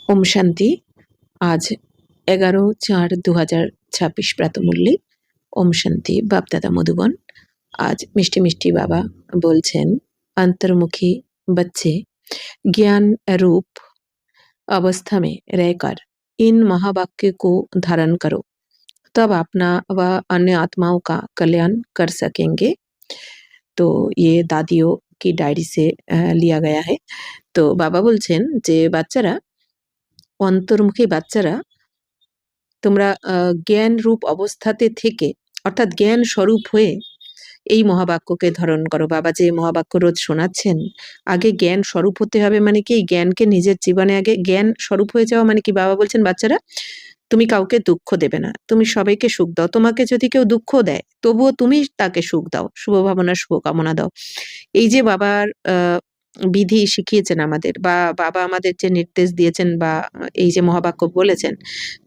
ওম শান্তি। আজ 11/4/2026 প্রাতমূল্যে ওম শান্তি। বাপদাদা मधुबन। आज मिष्टी मिष्टी बाबा बोलছেন अंतर्मुखी बच्चे ज्ञान रूप अवस्था में रहकर इन महावाक्य को धारण करो, तब अपना व अन्य आत्माओं का कल्याण कर सकेंगे। तो ये दादियों की डायरी से लिया गया है। तो बाबा बोलছেন যে বাচ্চারা, অন্তর্মুখী বাচ্চারা, তোমরা জ্ঞান রূপ অবস্থাতে থেকে অর্থাৎ জ্ঞান স্বরূপ হয়ে এই মহাবাক্যকে ধারণ করো। বাবা যে মহাবাক্য রোজ শোনাচ্ছেন, আগে জ্ঞান স্বরূপ হতে হবে। মানে কি, জ্ঞানকে নিজের জীবনে আগে জ্ঞান স্বরূপ হয়ে যাওয়া। মানে কি, বাবা বলছেন বাচ্চারা তুমি কাউকে দুঃখ দেবে না, তুমি সবাইকে সুখ দাও। তোমাকে যদি কেউ দুঃখ দেয় তবুও তুমি তাকে সুখ দাও, শুভ ভাবনা শুভকামনা দাও। এই যে বাবার বিধি শিখিয়েছেন আমাদের, বা বাবা আমাদের যে নির্দেশ দিয়েছেন, বা এই যে মহাবাক্য বলেছেন,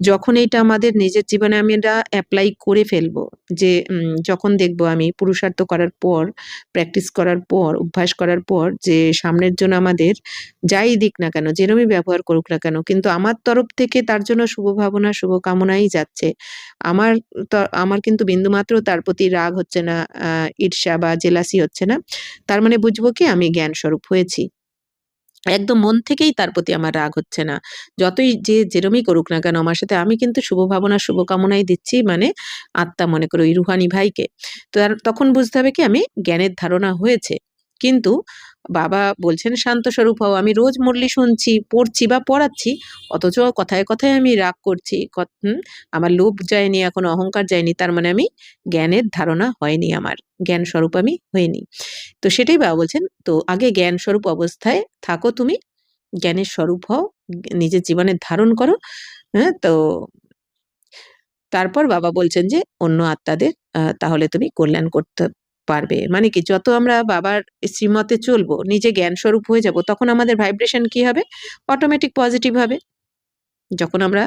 যখন এইটা আমাদের নিজের জীবনে আমরা অ্যাপ্লাই করে ফেলবো, যে যখন দেখবো আমি পুরুষার্থ করার পর, প্র্যাকটিস করার পর, অভ্যাস করার পর, যে সামনের জন্য আমাদের যাই দিক না কেন, যেরমই ব্যবহার করুক না কেন, কিন্তু আমার তরফ থেকে তার জন্য শুভ ভাবনা শুভকামনাই যাচ্ছে। আমার কিন্তু বিন্দুমাত্র তার প্রতি রাগ হচ্ছে না, ঈর্ষা বা জেলাসি হচ্ছে না। তার মানে বুঝবো কি আমি জ্ঞান স্বরূপ হয়েছি। একদম মন থেকেই তার প্রতি আমার রাগ হচ্ছে না। যতই যে যেরমই করুক না কেন আমার সাথে, আমি কিন্তু শুভ ভাবনা শুভকামনাই দিচ্ছি, মানে আত্মা মনে করো, এই রুহানি ভাইকে। তো তখন বুঝতে হবে কি আমি জ্ঞানের ধারণা হয়েছে। কিন্তু বাবা বলছেন শান্ত স্বরূপ হও। আমি রোজ মুরলি শুনছি, পড়ছি বা পড়াচ্ছি, অথচ কথায় কথায় আমি রাগ করছি। আমার লোভ যায়নি, এখন অহংকার যায়নি, তার মানে আমি জ্ঞানের ধারণা হয়নি, আমার জ্ঞান স্বরূপ আমি হইনি। তো সেটাই বাবা বলছেন, তো আগে জ্ঞান স্বরূপ অবস্থায় থাকো, তুমি জ্ঞানের স্বরূপ হও, নিজের জীবনে ধারণ করো। হ্যাঁ, তো তারপর বাবা বলছেন যে অন্য আত্মাদের তাহলে তুমি কল্যাণ করতে পারবে। মানে কি, যত আমরা বাবার শ্রীমতে চলবো, নিজে জ্ঞান স্বরূপ হয়ে যাব, তখন আমাদের ভাইব্রেশন কি হবে? অটোমেটিক পজিটিভ হবে। যখন আমরা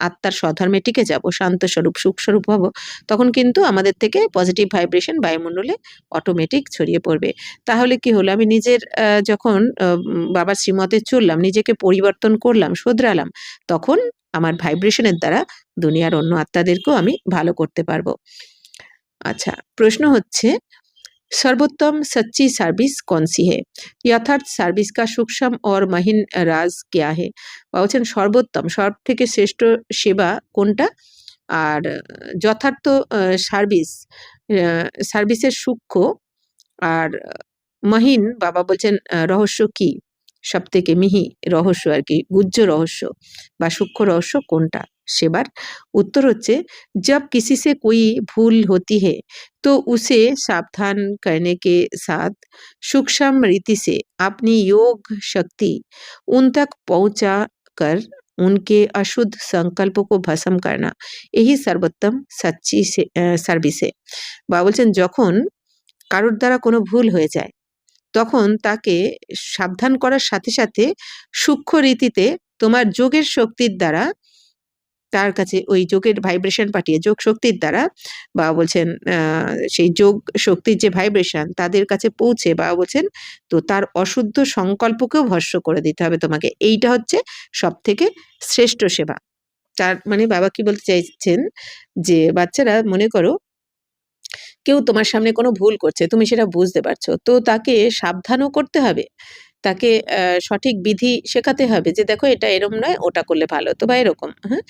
আত্মার স্বধর্মে টিকে যাব, শান্ত স্বরূপ সুখ স্বরূপ হব, তখন কিন্তু আমাদের থেকে পজিটিভ ভাইব্রেশন বায়ুমণ্ডলে অটোমেটিক ছড়িয়ে পড়বে। তাহলে কি হলো, আমি নিজের যখন বাবার শ্রীমতে চললাম, নিজেকে পরিবর্তন করলাম, শোধরালাম, তখন আমার ভাইব্রেশনের দ্বারা দুনিয়ার অন্য আত্মাদেরকেও আমি ভালো করতে পারবো। আচ্ছা, প্রশ্ন হচ্ছে सर्वोत्तम सच्ची सर्विस कौन सी है? यथार्थ सर्विस का सूक्ष्म और महीन राज क्या है? বলছেন সর্বোত্তম, সব থেকে শ্রেষ্ঠ সেবা কোনটা? আর যথার্থ সার্ভিসের সূক্ষ্ম আর মহিন, বাবা বলছেন রহস্য কি? সব থেকে মিহি রহস্য আর কি, গুহ্য রহস্য বা সূক্ষ্ম রহস্য কোনটা সেবার? উত্তর হচ্ছে, जब किसी से कोई भूल होती है तो उसे सावधान करने के साथ सूक्ष्म रीति से अपनी योग शक्ति उन तक पहुंचा कर उनके अशुद्ध संकल्पों को भस्म करना, यही सर्वोत्तम सच्ची सर्विस है। বা বলছেন যখন কারোর দ্বারা কোনো ভুল হয়ে যায়, তখন তাকে সাবধান করার সাথে সাথে সূক্ষ্ম রীতিতে তোমার যোগের শক্তির দ্বারা, তার কাছে ওই যোগের ভাইব্রেশন পাঠিয়ে, যোগ শক্তির দ্বারা, বা বলছেন সেই যোগ শক্তির যে ভাইব্রেশন তাদের কাছে পৌঁছে, বা বলছেন তো তার অশুদ্ধ সংকল্পকেও ভস্ম করে দিতে হবে তোমাকে। এইটা হচ্ছে সব থেকে শ্রেষ্ঠ সেবা। তার মানে বাবা কি বলতে চাইছেন, যে বাচ্চারা মনে করো কেউ তোমার সামনে কোনো ভুল করছে, তুমি সেটা বুঝতে পারছো, তো তাকে সাবধানও করতে হবে, তাকে সঠিক বিধি শেখাতে হবে, যে দেখো এটা এরম নয়, ওটা করলে ভালো হতো, বা এরকম। হ্যাঁ,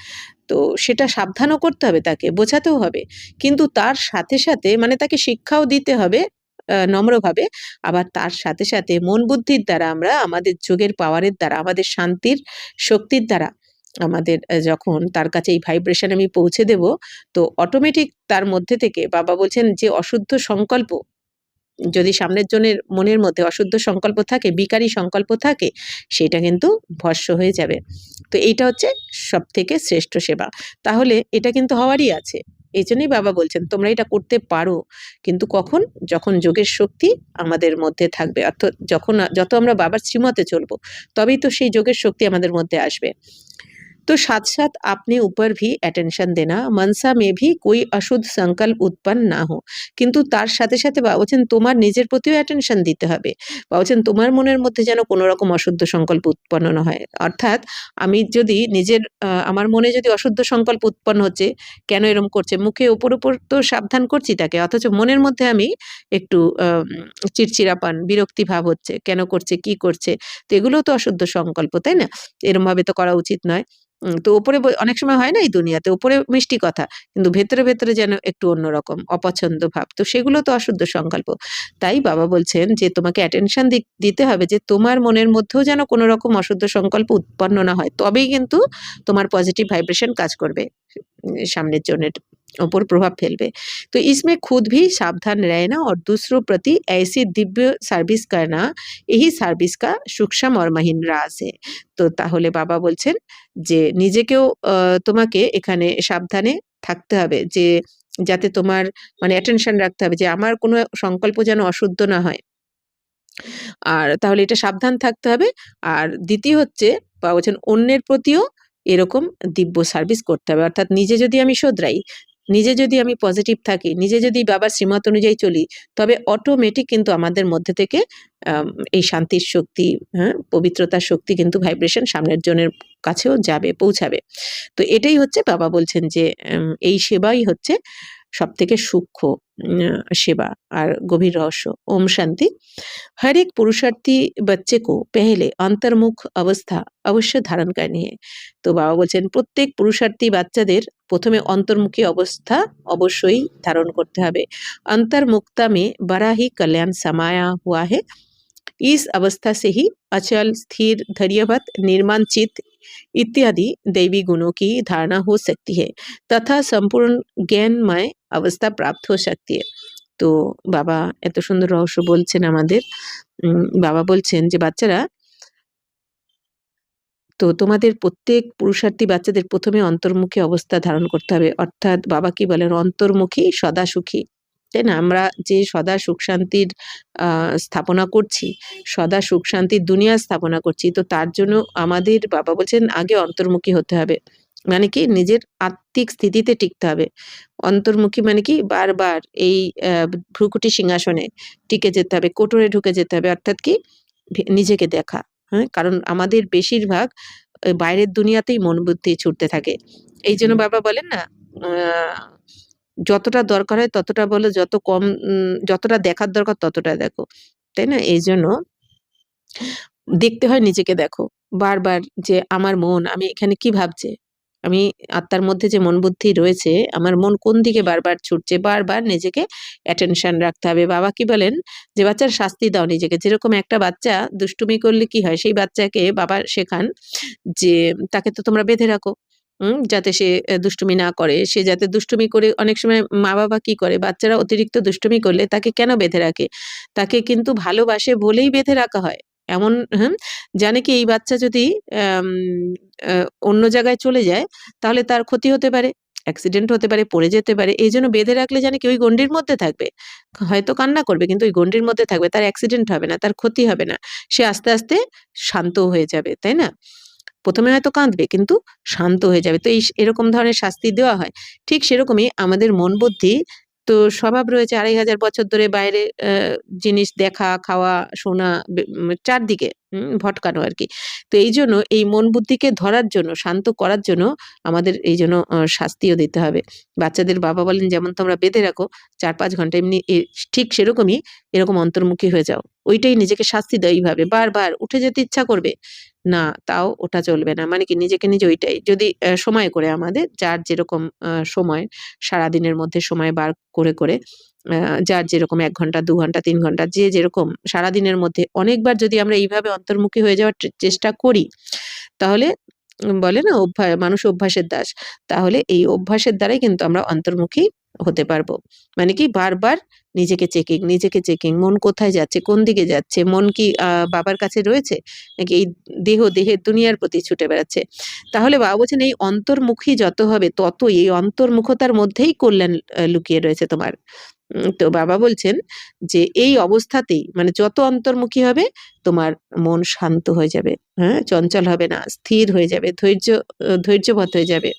তো সেটা সাবধানও করতে হবে, তাকে বোঝাতেও হবে, কিন্তু তার সাথে সাথে মানে তাকে শিক্ষাও দিতে হবে নম্রভাবে। আবার তার সাথে সাথে মন বুদ্ধির দ্বারা, আমরা আমাদের যোগের পাওয়ারের দ্বারা, আমাদের শান্তির শক্তির দ্বারা, আমাদের যখন তার কাছে এই ভাইব্রেশন আমি পৌঁছে দেব, তো অটোমেটিক তার মধ্যে থেকে, বাবা বলছেন যে অশুদ্ধ সংকল্প, যদি সামনের জনের মনের মধ্যে অশুদ্ধ সংকল্প থাকে, বিকারী সংকল্প থাকে, সেটা কিন্তু ভস্ম হয়ে যাবে। তো এইটা হচ্ছে সব থেকে শ্রেষ্ঠ সেবা। তাহলে এটা কিন্তু হওয়ারই আছে, এই জন্যই বাবা বলছেন তোমরা এটা করতে পারো, কিন্তু কখন? যখন যোগের শক্তি আমাদের মধ্যে থাকবে, অর্থাৎ যত আমরা বাবার শ্রীমতে চলবো, তবেই তো সেই যোগের শক্তি আমাদের মধ্যে আসবে। तो साथ साथ अपने ऊपर भी अटेंशन देना, मनसा में भी कोई अशुद्ध संकल्प उत्पन्न ना हो। কিন্তু তার সাথে সাথে বাবা বলছেন তোমার নিজের প্রতিও অ্যাটেনশন দিতে হবে। বাবা বলছেন তোমার মনের মধ্যে যেন কোনো রকম অশুদ্ধ সংকল্প উৎপন্ন না হয়। অর্থাৎ আমি যদি নিজের আমার মনে যদি অশুদ্ধ সংকল্প উৎপন্ন হচ্ছে, কেন এরকম করছে? মুখে উপর তো সাবধান করছি তাকে। অথচ মনের মধ্যে আমি একটু চিড়চিড়াপন, বিরক্তি ভাব হচ্ছে। কেন করছে? কি করছে? তো এগুলোও তো অশুদ্ধ সংকল্প, তাই না? এরমভাবে তো করা উচিত নয়। তো ওপরে অনেক সময় হয় না এই দুনিয়াতে, ওপরে মিষ্টি কথা, কিন্তু ভেতরে, ভেতরে যেন একটু অন্যরকম অপছন্দ ভাব। তো সেগুলো তো অশুদ্ধ সংকল্প। তাই বাবা বলছেন যে তোমাকে অ্যাটেনশন দিতে হবে যে তোমার মনের মধ্যেও যেন কোনো রকম অশুদ্ধ সংকল্প উৎপন্ন না হয়। তবেই কিন্তু তোমার পজিটিভ ভাইব্রেশন কাজ করবে। सामने जনের ऊपर प्रभाव फैलবে। तो इसमें खुद भी सावधान रहना और दूसरों प्रति ऐसी दिव्य সার্ভিস करना यही সার্ভিস का सूक्ष्म और महीन राज है। তো তাহলে বাবা বলছেন যে নিজেকেও তোমাকে এখানে সাবধানে থাকতে হবে যে যাতে তোমার মানে অ্যাটেনশন রাখতে হবে যে আমার কোনো সংকল্প যেন অশুদ্ধ না হয়। আর তাহলে এটা সাবধান থাকতে হবে। আর দ্বিতীয় হচ্ছে বাবা বলছেন অন্যের প্রতিও এরকম দিব্য সার্ভিস করতে হবে। অর্থাৎ নিজে যদি আমি শোধরাই, নিজে যদি আমি পজিটিভ থাকি, নিজে যদি বাবার শ্রীমত অনুযায়ী চলি, তবে অটোমেটিক কিন্তু আমাদের মধ্যে থেকে আম এই শান্তির শক্তি, হ্যাঁ? পবিত্রতার শক্তি কিন্তু ভাইব্রেশন সামনের জনের কাছেও যাবে, পৌঁছাবে। তো এটাই হচ্ছে বাবা বলছেন যে এই সেবাই হচ্ছে সবথেকে সূক্ষ্ম सेवा और गभीर रहस्य। ओम शांति। हर एक पुरुषार्थी बच्चे को पहले अंतर्मुख अवस्था अवश्य धारण करनी है। तो बाबा बोलছেন প্রত্যেক পুরুষার্থী বাচ্চাদের প্রথমে অন্তর্মুখী অবস্থা অবশ্যই ধারণ করতে হবে। अंतर्मुखता में बड़ा ही कल्याण समाया हुआ है। इस अवस्था से ही अचल, स्थिर, धैर्यवत, निर्माण चित्त इत्यादि दैवी गुणों की धारणा हो सकती है तथा संपूर्ण ज्ञानमय अवस्था प्राप्त हो सकती है। তো বাবা এত সুন্দর রহস্য বলছেন আমাদের। বাবা বলছেন যে বাচ্চারা তো তোমাদের প্রত্যেক পুরুষার্থী বাচ্চাদের প্রথমে অন্তর্মুখী অবস্থা ধারণ করতে হবে। অর্থাৎ বাবা কি বলেন? অন্তর্মুখী সদা সুখী। তাই না? আমরা যে সদা সুখ শান্তির স্থাপনা করছি, সদা সুখ শান্তির দুনিয়া স্থাপনা করছি। তো তার জন্য আমাদের বাবা বলছেন আগে অন্তর্মুখী হতে হবে। মানে কি? নিজের আত্মিক স্থিতিতে টিকতে হবে। অন্তর্মুখী মানে কি? বারবার এই ভ্রুকুটি সিংহাসনে টিকে যেতে হবে, কোটরে ঢুকে যেতে হবে। অর্থাৎ কি? নিজেকে দেখা। হ্যাঁ? কারণ আমাদের বেশিরভাগ বাইরের দুনিয়াতেই মন বুদ্ধি ছুটতে থাকে। এইজন্য বাবা বলেন না, আ যতটা দরকার হয় ততটা বলো, যত কম যতটা দেখার দরকার ততটা দেখো। তাই না? এইজন্য দেখতে হয় নিজেকে দেখো। বারবার যে আমার মন, আমি এখানে কি ভাবছে? আমি আত্মার মধ্যে যে মন বুদ্ধি রয়েছে, আমার মন কোন দিকে বারবার ছুটছে? বারবার নিজেকে অ্যাটেনশন রাখতে হবে। বাবা কি বলেন? যে বাচ্চার শাস্তি দাও নিজেকে। যেরকম একটা বাচ্চা দুষ্টুমি করলে কি হয়? সেই বাচ্চাকে বাবা শেখান যে তাকে তো তোমরা বেঁধে রাখো। যাতে সে দুষ্টুমি না করে। সে যাতে দুষ্টুমি করে, অনেক সময় মা-বাবা কি করে? বাচ্চারা অতিরিক্ত দুষ্টুমি করলে তাকে কেন বেঁধে রাখে? তাকে কিন্তু ভালোবাসে বলেই বেঁধে রাখা হয়। এমন জানে কি এই বাচ্চা যদি আম আ অন্য জায়গায় চলে যায় তাহলে তার ক্ষতি হতে পারে, অ্যাক্সিডেন্ট হতে পারে, পড়ে যেতে পারে। এইজন্য বেঁধে রাখলে জানে কি ওই গণ্ডির মধ্যে থাকবে। হয়তো কান্না করবে কিন্তু ওই গণ্ডির মধ্যে থাকবে। তার অ্যাক্সিডেন্ট হবে না, তার ক্ষতি হবে না। সে আস্তে, আস্তে শান্ত হয়ে যাবে, তাই না? ১ম এ হয়তো কাঁদবে কিন্তু শান্ত হয়ে যাবে। তো এরকম ধরনের শাস্তি দেওয়া হয়। ঠিক সেরকমই আমাদের মন বুদ্ধি তো স্বভাব রয়েছে ২৫০০ বছর ধরে বাইরে জিনিস দেখা, খাওয়া, শোনা, চারদিকে ভটকানো আরকি। তো এইজন্য এই মন বুদ্ধিকে ধরার জন্য, শান্ত করার জন্য আমাদের এইজন্য শাস্তিও দিতে হবে। বাচ্চাদের বাবা বলেন যেমন তোমরা বেঁধে রাখো ৪-৫ ঘন্টা, এমনি ঠিক সেরকমই এরকম অন্তর্মুখী হয়ে যাও। ওইটাই নিজেকে শাস্তি দাও এইভাবে। বারবার উঠে যেতে ইচ্ছা করবে। না, তাও ওটা চলবে না। মানে কি নিজেকে নিজে ওইটাই যদি সময় করে আমাদের যার যেরকম সময় সারাদিনের মধ্যে সময় বার করে আ যার যেরকম ১ ঘন্টা, ২ ঘন্টা, ৩ ঘন্টা যে যেরকম সারাদিনের মধ্যে অনেকবার যদি আমরা এইভাবে অন্তর্মুখী হয়ে যাওয়ার চেষ্টা করি, তাহলে বলে না মানুষ অভ্যাসের দাস। তাহলে এই অভ্যাসের দ্বারাই কিন্তু আমরা অন্তর্মুখী হতে পারবো। মানে কি বারবার নিজেকে চেকিং, মন কোথায় যাচ্ছে, কোন দিকে যাচ্ছে, মন কি বাবার কাছে রয়েছে? নাকি এই দেহের দুনিয়ার প্রতি ছুটে বেড়াচ্ছে? তাহলে বাবা বলছেন এই অন্তর্মুখী যত হবে ততই এই অন্তর্মুখতার মধ্যেই কল্যাণ লুকিয়ে রয়েছে তোমার। তো বাবা বলছেন যে এই অবস্থাতেই মানে যত অন্তর্মুখী হবে তোমার মন শান্ত হয়ে যাবে, হ্যাঁ, চঞ্চল হবে না, স্থির হয়ে যাবে, ধৈর্যবৎ হয়ে যাবে।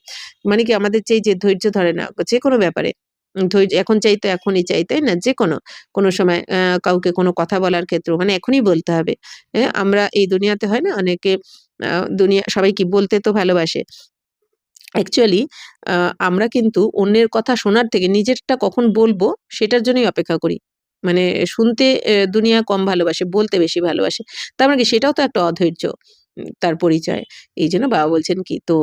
মানে কি আমাদের যে ধৈর্য ধরে না যে কোনো ব্যাপারে, ধৈর্য এখন চাই তো এখনই চাই, তাই না? যে কোনো সময় কাউকে কোনো কথা বলার ক্ষেত্রেও মানে এখনই বলতে হবে। হ্যাঁ, আমরা এই দুনিয়াতে হয় না অনেকে দুনিয়া সবাই কি বলতে তো ভালোবাসে। অ্যাকচুয়ালি আমরা কিন্তু অন্যের কথা শোনার থেকে নিজেরটা কখন বলবো সেটার জন্যই অপেক্ষা করি। মানে শুনতে দুনিয়া কম ভালোবাসে, বলতে বেশি ভালোবাসে। তার মানে কি সেটাও তো একটা অধৈর্য তার পরিচয়। এইজন্য বাবা বলছেন কি তো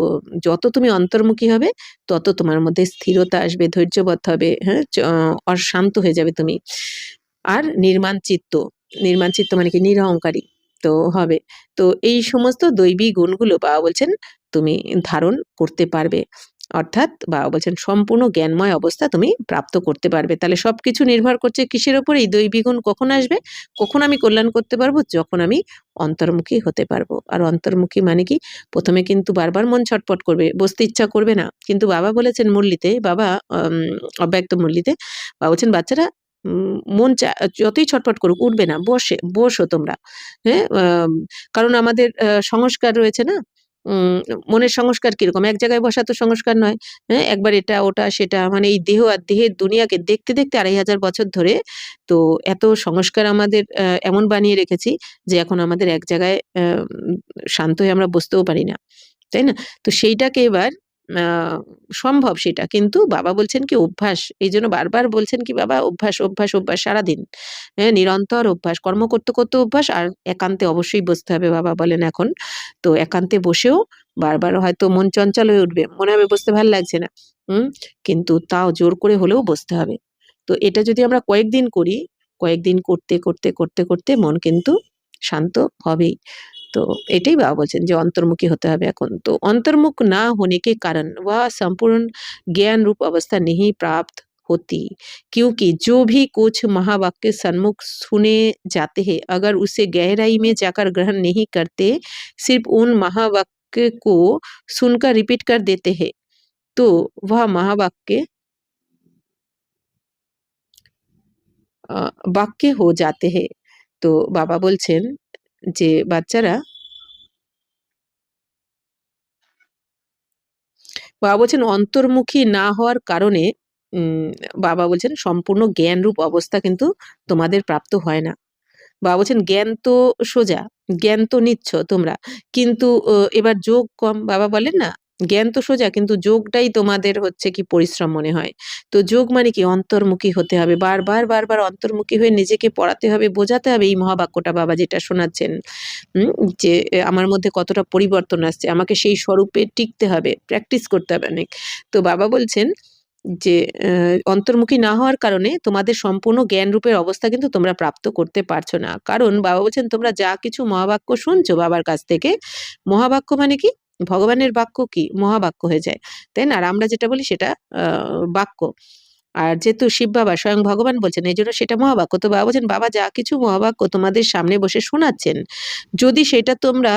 যত তুমি অন্তর্মুখী হবে তত তোমার মধ্যে স্থিরতা আসবে, ধৈর্যবৎ হবে, হ্যাঁ? শান্ত হয়ে যাবে তুমি। আর নির্মাণ চিত্ত মানে কি নিরহংকারী তো হবে। তো এই সমস্ত দৈবী গুণগুলো বাবা বলছেন তুমি ধারণ করতে পারবে। অর্থাৎ বাবা বলছেন সম্পূর্ণ জ্ঞানময় অবস্থা তুমি প্রাপ্ত করতে পারবে। তাহলে সবকিছু নির্ভর করছে কিসের উপর? এই দৈবী গুণ কখন আসবে? কখন আমি কল্যাণ করতে পারবো? যখন আমি অন্তর্মুখী হতে পারবো। আর অন্তর্মুখী মানে কি? ১ম এ কিন্তু বারবার মন ছটফট করবে, বসতে ইচ্ছা করবে না। কিন্তু বাবা বলেছেন মুরলিতে, বাবা অব্যক্ত মুরলিতে বাবা বলছেন, "বাচ্চারা মন যতই ছটফট করুক উঠবে না। বসো তোমরা।" হ্যাঁ? কারণ আমাদের সংস্কার রয়েছে না? উম মনের সংস্কার কিরকম? এক জায়গায় বসা তো সংস্কার নয়। হ্যাঁ? একবার এটা, ওটা, সেটা মানে এই দেহ আর দেহের দুনিয়াকে দেখতে, দেখতে ২৫০০ বছর ধরে তো এত সংস্কার আমাদের এমন বানিয়ে রেখেছি যে এখন আমাদের এক জায়গায় শান্ত হয়ে আমরা বসতেও পারি না। তাই না? তো সেইটাকে এবার আ সম্ভব সেটা। কিন্তু বাবা বলছেন কি অভ্যাস। এইজন্য বারবার বলছেন কি বাবা অভ্যাস, অভ্যাস, অভ্যাস সারাদিন। হ্যাঁ? নিরন্তর অভ্যাস। কর্ম করতে, করতে অভ্যাস আর একান্তে অবশ্যই বসতে হবে বাবা বলেন এখন। তো একান্তে বসেও বারবার হয়তো মন চঞ্চল হয়ে উঠবে। মনে হবে বসতে ভাল লাগছে না। হুম? কিন্তু তাও জোর করে হলেও বসতে হবে। তো এটা যদি আমরা কয়েকদিন করি, কয়েকদিন করতে, করতে, করতে, করতে মন কিন্তু শান্ত হবেই। तो এটাই বাবা বলছেন যে অন্তর্মুখী হতে হবে এখন। तो अंतर्मुख ना होने के कारण वह संपूर्ण ज्ञान रूप अवस्था नहीं प्राप्त होती क्योंकि जो भी कुछ महावाक्य सन्मुख सुने जाते हैं अगर उसे गहराई में जाकर ग्रहण नहीं करते सिर्फ उन महावाक्य को सुनकर रिपीट कर देते हैं तो वह महावाक्य वाक्य हो जाते हैं। তো বাবা বলছেন যে বাচ্চারা বাবা বলছেন অন্তর্মুখী না হওয়ার কারণে উম বাবা বলছেন সম্পূর্ণ জ্ঞানরূপ অবস্থা কিন্তু তোমাদের প্রাপ্ত হয় না। বাবা বলছেন জ্ঞান তো সোজা, জ্ঞান তো নিচ্ছ তোমরা। কিন্তু এবার যোগ কম। বাবা বলেন না, জ্ঞান তো সোজা কিন্তু যোগটাই তোমাদের হচ্ছে কি পরিশ্রম মনে হয়। তো যোগ মানে কি অন্তর্মুখী হতে হবে। বারবার, বারবার অন্তর্মুখী হয়ে নিজেকে পড়াতে হবে, বোঝাতে হবে এই মহাবাক্যটা বাবা যেটা শোনাচ্ছেন। হুম? যে আমার মধ্যে কতটা পরিবর্তন আসছে। আমাকে সেই স্বরূপে টিকতে হবে, প্র্যাকটিস করতে হবে অনেক। তো বাবা বলছেন যে অন্তর্মুখী না হওয়ার কারণে তোমাদের সম্পূর্ণ জ্ঞানরূপের অবস্থা কিন্তু তোমরা প্রাপ্ত করতে পারছো না। কারণ বাবা বলছেন তোমরা যা কিছু মহাবাক্য শুনছো বাবার কাছ থেকে, মহাবাক্য মানে কি? ভগবানের বাক্য কি? মহাবাক্য হয়ে যায়। তাই না? আর আমরা যেটা বলি সেটা আ বাক্য। আর যেহেতু শিব বাবা স্বয়ং ভগবান বলছেন এজন্য সেটা মহাবাক্য। তো বাবা বলছেন বাবা যা কিছু মহাবাক্য তোমাদের সামনে বসে শোনাচ্ছেন, যদি সেটা তোমরা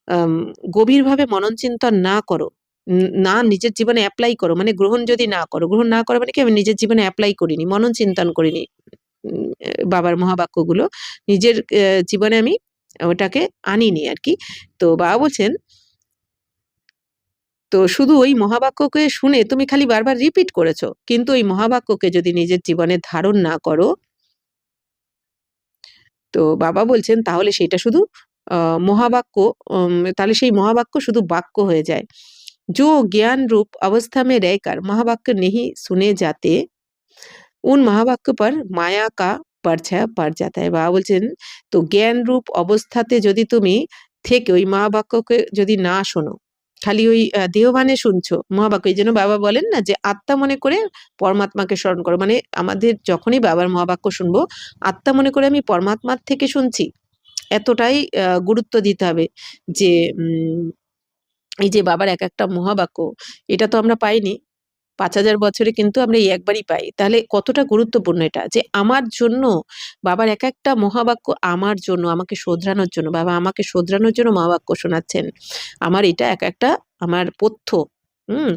আম গভীরভাবে মনন চিন্তন না করো, না নিজের জীবনে এপ্লাই করো, মানে গ্রহণ যদি না করো, গ্রহণ না করো মানে কি আমি নিজের জীবনে এপ্লাই করিনি, মনন চিন্তন করিনি। বাবার মহাবাক্যগুলো নিজের জীবনে আমি ওটাকে আনিনি আরকি। তো বাবা বলছেন, তো শুধু ওই মহাবাক্যকে শুনে তুমি খালি বারবার রিপিট করেছ। কিন্তু ওই মহাবাক্যকে যদি নিজের জীবনে ধারণ না করো তো বাবা বলছেন তাহলে সেটা শুধু আ মহাবাক্য তাহলে সেই মহাবাক্য শুধু বাক্য হয়ে যায়। जो ज्ञान रूप अवस्था में रहकर महावाक्य नहीं सुने जाते, उन महावाक्य पर माया का परछाया पड़ जाता है। বাবা বলছেন তো জ্ঞান রূপ অবস্থাতে যদি তুমি থেকে ওই মহাবাক্যকে যদি না শোনো, খালি ওই দেহভানে শুনছো মহাবাক্য। এইজন্য বাবা বলেন না যে আত্মা মনে করে পরমাত্মাকে স্মরণ করো। মানে আমাদের যখনই বাবার মহাবাক্য শুনবো, আত্মা মনে করে আমি পরমাত্মার থেকে শুনছি। এতটাই গুরুত্ব দিতে হবে যে এই যে বাবার একেকটা মহাবাক্য, এটা তো আমরা পাইনি। ৫,০০০ বছরে কিন্তু আমরা এই একবারই পাই। তাহলে কতটা গুরুত্বপূর্ণ এটা যে আমার জন্য বাবার একেকটা মহাবাক্য আমার জন্য, আমাকে শোধরানোর জন্য। বাবা আমাকে শোধরানোর জন্য মহাবাক্য শোনাচ্ছেন। আমার এটা একেকটা আমার পথ্য। হুম?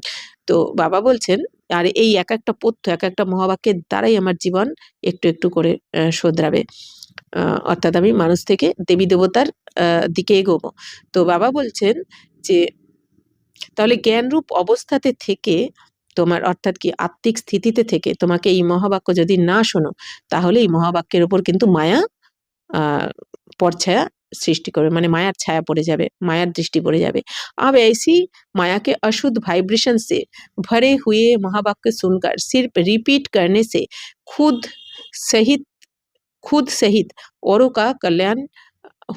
তো বাবা বলছেন আর এই এক একটা পথ্য, এক একটা মহাবাক্যের দ্বারাই আমার জীবন একটু একটু করে শোধরাবে। অর্থাৎ আমি মানুষ থেকে দেবী দেবতার দিকে এগোবো। তো বাবা বলছেন যে তাহলে জ্ঞানরূপ অবস্থাতে থেকে তোমার, অর্থাৎ কি আত্মিক স্থিতিতে থেকে তোমাকে এই মহাবাক্য যদি না শোনো, তাহলে এই মহাবাক্যের উপর কিন্তু মায়া পরছায়া সৃষ্টি করবে, মানে মায়ার ছায়া পড়ে যাবে, মায়ার দৃষ্টি পড়ে যাবে। अब ऐसी माया के अशुद्ध वाइब्रेशन से भरे हुए महावाक्य सुनकर सिर्फ रिपीट करने से खुद सहित खुद सहित औरों का कल्याण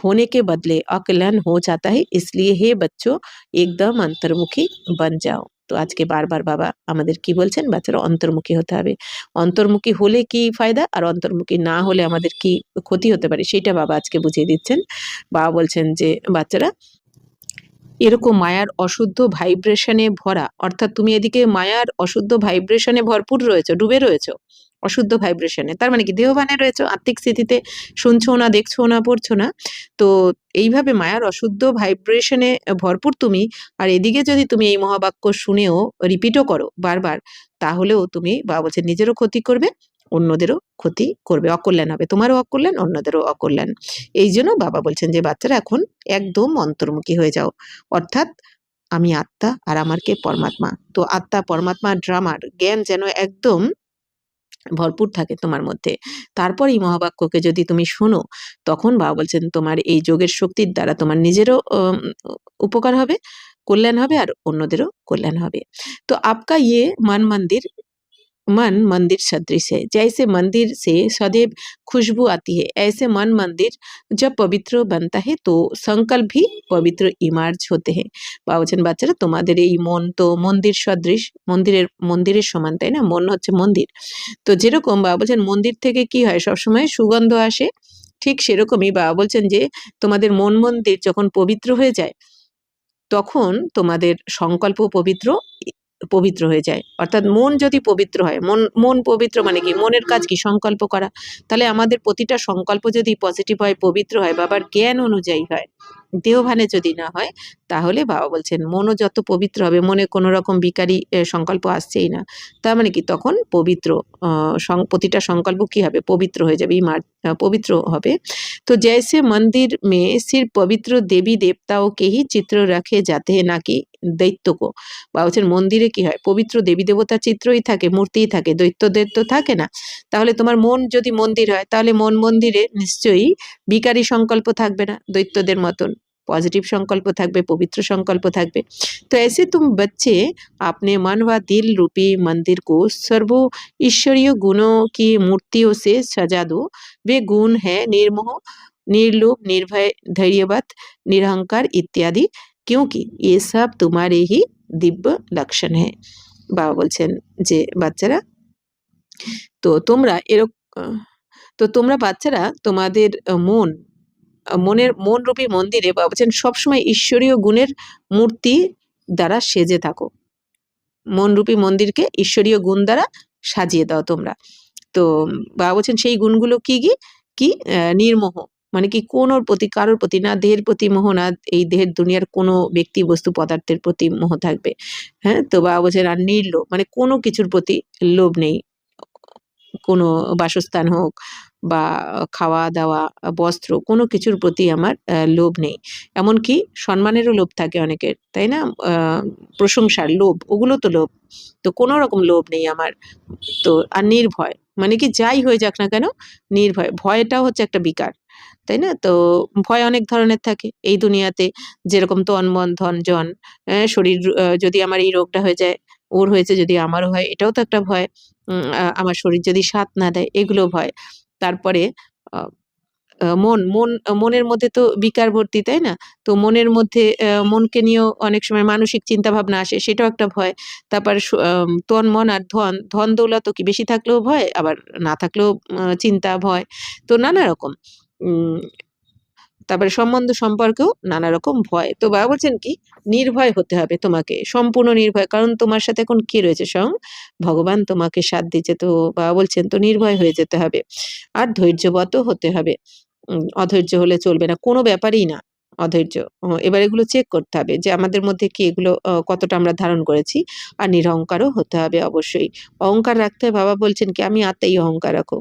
होने के बदले अकल्याण हो जाता है। इसलिए हे बच्चों एकदम अंतर्मुखी बन जाओ। তো আজকে বারবার বাবা আমাদের কি বলছেন, বাচ্চারা অন্তর্মুখী হতে হবে। অন্তর্মুখী হলে কি ফায়দা আর অন্তর্মুখী না হলে আমাদের কি ক্ষতি হতে পারে সেটা বাবা আজকে বুঝিয়ে দিচ্ছেন। বাবা বলছেন যে বাচ্চারা এরকম মায়ার অশুদ্ধ ভাইব্রেশনে ভরা, অর্থাৎ তুমি এদিকে মায়ার অশুদ্ধ ভাইব্রেশনে ভরপুর রয়েছো, ডুবে রয়েছো অশুদ্ধ ভাইব্রেশনে, তার মানে কি দেহভানে রয়েছো, আত্মিক স্থিতিতে শুনছো না, দেখছো না, পড়ছো না। তো এইভাবে মায়ার অশুদ্ধ ভাইব্রেশনে ভরপুর তুমি, আর এদিকে যদি তুমি এই মহাবাক্য শুনেও রিপিটও করো বারবার, তাহলেও তুমি বাবা বলছেন নিজেরও ক্ষতি করবে, অন্যদেরও ক্ষতি করবে, অকল্যাণ হবে, তোমারও অকল্যাণ, অন্যদেরও অকল্যাণ। এই জন্য বাবা বলছেন যে বাচ্চারা এখন একদম অন্তর্মুখী হয়ে যাও, অর্থাৎ আমি আত্মা আর আমার কে পরমাত্মা। তো আত্মা পরমাত্মা ড্রামার জ্ঞান যেন একদম ভরপুর থাকে তোমার মধ্যে। তারপর এই মহাবাক্যকে যদি তুমি শোনো, তখন বাবা বলছেন তোমার এই যোগের শক্তির দ্বারা তোমার নিজেরও উপকার হবে, কল্যাণ হবে, আর অন্যদেরও কল্যাণ হবে। তো আপকা ইয়ে मन मंदिर सदृश है। जैसे मंदिर से सदैव खुशबू आती है, ऐसे मन मंदिर जब पवित्र बनता है तो संकल्प भी पवित्र इमार्ज होते हैं। বাবা বলছেন বাচ্চারা তোমাদের এই মন তো মন্দির সদৃশ, মন্দিরের সমান, তাই না? মন হচ্ছে মন্দির। তো যেরকম বাবা বলছেন মন্দির থেকে কি হয়, সবসময় সুগন্ধ আসে, ঠিক সেরকমই বাবা বলছেন যে তোমাদের মন মন্দির যখন পবিত্র হয়ে যায়, তখন তোমাদের সংকল্প পবিত্র হয়ে যায়। অর্থাৎ মন যদি পবিত্র হয়, মন পবিত্র মানে কি, মনের কাজ কি, সংকল্প করা। তাহলে আমাদের প্রতিটা সংকল্প যদি পজিটিভ হয়, পবিত্র হয়, বাবার জ্ঞান অনুযায়ী হয়, দেহভানে যদি না হয়, তাহলে বাবা বলছেন মনও যত পবিত্র হবে, মনে কোনো রকম বিকারী সংকল্প আসছেই না, তার মানে কি তখন পবিত্র প্রতিটা সংকল্প কি হবে, পবিত্র হয়ে যাবে, পবিত্র হবে। तो जैसे मंदिर में सिर्फ पवित्र देवी देवताओं के ही चित्र रखे जाते हैं, ना कि दैत्य को। বা বলছেন মন্দিরে কি হয়, পবিত্র দেবী দেবতার চিত্রই থাকে, মূর্তিই থাকে, দৈত্যদের তো থাকে না। তাহলে তোমার মন যদি মন্দির হয়, তাহলে মন মন্দিরে নিশ্চয়ই বিকারী সংকল্প থাকবে না, দৈত্যদের মতন पॉजिटिव संकल्प থাকবে, पवित्र संकल्प থাকবে। तो ऐसे तुम बच्चे अपने मन व दिल रूपी मंदिर को सर्व ईश्वरीय गुणों की मूर्तियों से सजा दो। वे गुण है निर्मोह, निर्लोभ, निर्भय, धैर्यवत, निरहंकार इत्यादि, क्योंकि ये सब तुम्हारे ही दिव्य लक्षण है। বাবা বলছেন যে বাচ্চারা তো তোমরা তো তোমরা বাচ্চারা তোমাদের মনরূপী মন্দিরে বাবা বলছেন সবসময় ঈশ্বরীয় গুণের মূর্তি দ্বারা সেজে থাকো, মনরূপী মন্দিরকে ঈশ্বরীয় গুণ দ্বারা সাজিয়ে দাও তোমরা। তো বাবা বলছেন সেই গুণগুলো কি কি কি নির্মোহ, মানে কি কোনোর প্রতি, কারোর প্রতি না, দেহের প্রতি মোহ না, এই দেহের দুনিয়ার কোনো ব্যক্তি বস্তু পদার্থের প্রতি মোহ থাকবে। হ্যাঁ, তো বাবা বলছেন আর নির্লোভ, মানে কোনো কিছুর প্রতি লোভ নেই, কোনো বাসস্থান হোক বা খাওয়া দাওয়া, বস্ত্র, কোনো কিছুর প্রতি আমার লোভ নেই। এমনকি সম্মানেরও লোভ থাকে অনেকের, তাই না? প্রশংসার লোভ, ওগুলো তো লোভ। তো কোনো রকম লোভ নেই আমার। তো আর নির্ভয়, মানে কি যাই হয়ে যাক না কেন নির্ভয়, ভয়টাও হচ্ছে একটা বিকার, তাই না? তো ভয় অনেক ধরনের থাকে এই দুনিয়াতে, যেরকম তন মন ধন জন, শরীর যদি আমার এই রোগটা হয়ে যায়, ওর হয়েছে যদি আমারও হয়, এটাও তো একটা ভয়। আমার শরীর যদি সাথ না দেয়, এগুলো ভয়। তারপরে আ আ মন মন মনের মধ্যে তো বিকার ভর্তি, তাই না? তো মনের মধ্যে মনকে নিয়েও অনেক সময় মানসিক চিন্তাভাবনা আসে, সেটাও একটা ভয়। তারপর তন মন আর ধন দৌলতও কি বেশি থাকলেও ভয়, আবার না থাকলেও চিন্তা, ভয়। তো নানা রকম। উম তারপরে সম্বন্ধ সম্পর্কেও নানা রকম ভয়। তো বাবা বলছেন কি নির্ভয় হতে হবে তোমাকে, সম্পূর্ণ নির্ভয়। কারণ তোমার সাথে এখন কে রয়েছে? স্বয়ং ভগবান তোমাকে সাথ দিচ্ছে। তো বাবা বলছেন তো নির্ভয় হয়ে যেতে হবে। আর ধৈর্যবতও হতে হবে। অধৈর্য হলে চলবে না। কোনো ব্যাপারেই না। অধৈর্য। এবার এগুলো চেক করতে হবে যে আমাদের মধ্যে কি এগুলো কতটা আমরা ধারণ করেছি। আর নিরহংকারও হতে হবে অবশ্যই। অহংকার রাখতে হয়, বাবা বলছেন কি আমি আত্মাই অহংকার রাখো।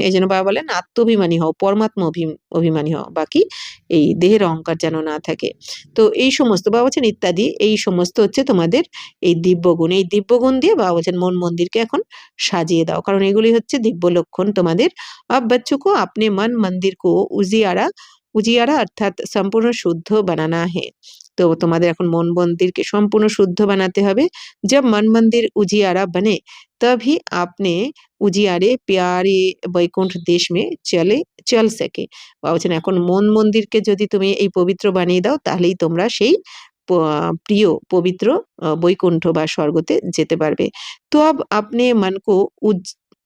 এইজন্য বাবা বলেন আত্মাভিমানী হও, পরমাত্মা অভিমানী হও। বাকি এই দেহের অহংকার যেন না থাকে। তো এই সমস্ত বাবা বলছেন ইত্যাদি এই সমস্ত হচ্ছে তোমাদের এই দিব্যগুণ। এই দিব্যগুণ দিয়ে বাবা বলছেন মন মন্দিরকে এখন সাজিয়ে দাও। কারণ এগুলি হচ্ছে দিব্য লক্ষণ তোমাদের। अब बच्चों को अपने मन मंदिर को উজিয়ারা অর্থাৎ সম্পূর্ণ শুদ্ধ বানানা হে। তো তোমাদের এখন মন মন্দিরকে সম্পূর্ণ শুদ্ধ বানাতে হবে। जब मन मंदिर उजियारा बने तभी आपने उजियारे प्यारे বৈকুণ্ঠ দেশ মে চল সকে। বাবা বলছেন এখন মন মন্দিরকে যদি তুমি এই পবিত্র বানিয়ে দাও তাহলেই তোমরা সেই প্রিয় পবিত্র বৈকুণ্ঠ বা স্বর্গতে যেতে পারবে। তো अब अपने मन को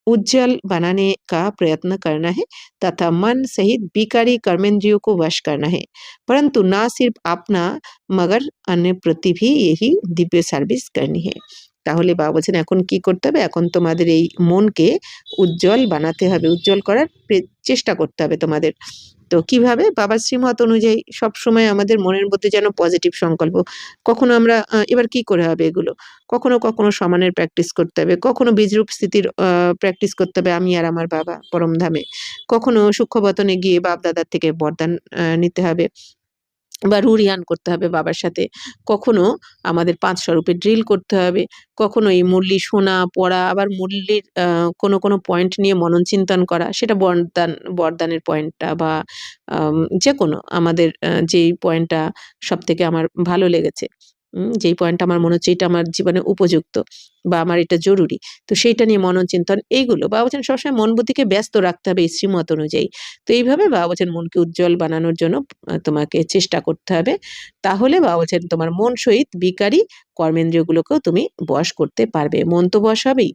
उज्जवल बनाने का प्रयत्न करना है तथा मन सहित विकारी कर्मेंद्रियों को वश करना है, परंतु ना सिर्फ अपना मगर अन्य प्रति भी यही दिव्य सर्विस करनी है। তাহলে বাবা বলছেন এখন কি করতে হবে, এখন তোমাদের এই মনকে উজ্জ্বল বানাতে হবে, উজ্জ্বল করার চেষ্টা করতে হবে তোমাদের। তো কিভাবে, বাবার শ্রীমত অনুযায়ী সবসময় আমাদের মনের মধ্যে যেন পজিটিভ সংকল্প। কখনো আমরা এবার কি করে হবে এগুলো, কখনো কখনো সমানের প্র্যাকটিস করতে হবে, কখনো বীজরূপ স্থিতির প্র্যাকটিস করতে হবে আমি আর আমার বাবা পরমধামে, কখনো সূক্ষ্মবতনে গিয়ে বাপ দাদার থেকে বরদান নিতে হবে বা রুরিয়ান করতে হবে বাবার সাথে, কখনো আমাদের 5 স্বরূপে ড্রিল করতে হবে, কখনো এই মুরলি শোনা পড়া, আবার মুরলির কোনো কোনো পয়েন্ট নিয়ে মনন চিন্তন করা, সেটা বরদানের পয়েন্টটা বা যে কোনো আমাদের যেই পয়েন্টটা সব থেকে আমার ভালো লেগেছে, যেই পয়েন্টটা আমার মনে হচ্ছে এটা আমার জীবনে উপযুক্ত বা আমার এটা জরুরি, তো সেইটা নিয়ে মনন চিন্তন এইগুলো বাবা বলছেন সবসময় মন বুদ্ধিকে ব্যস্ত রাখতে হবে এই শ্রীমত অনুযায়ী। তো এইভাবে বাবা বলছেন মনকে উজ্জ্বল বানানোর জন্য তোমাকে চেষ্টা করতে হবে। তাহলে বাবা বলছেন তোমার মন সহিত বিকারী কর্মেন্দ্রিয়গুলোকেও তুমি বশ করতে পারবে। মন তো বশ হবেই,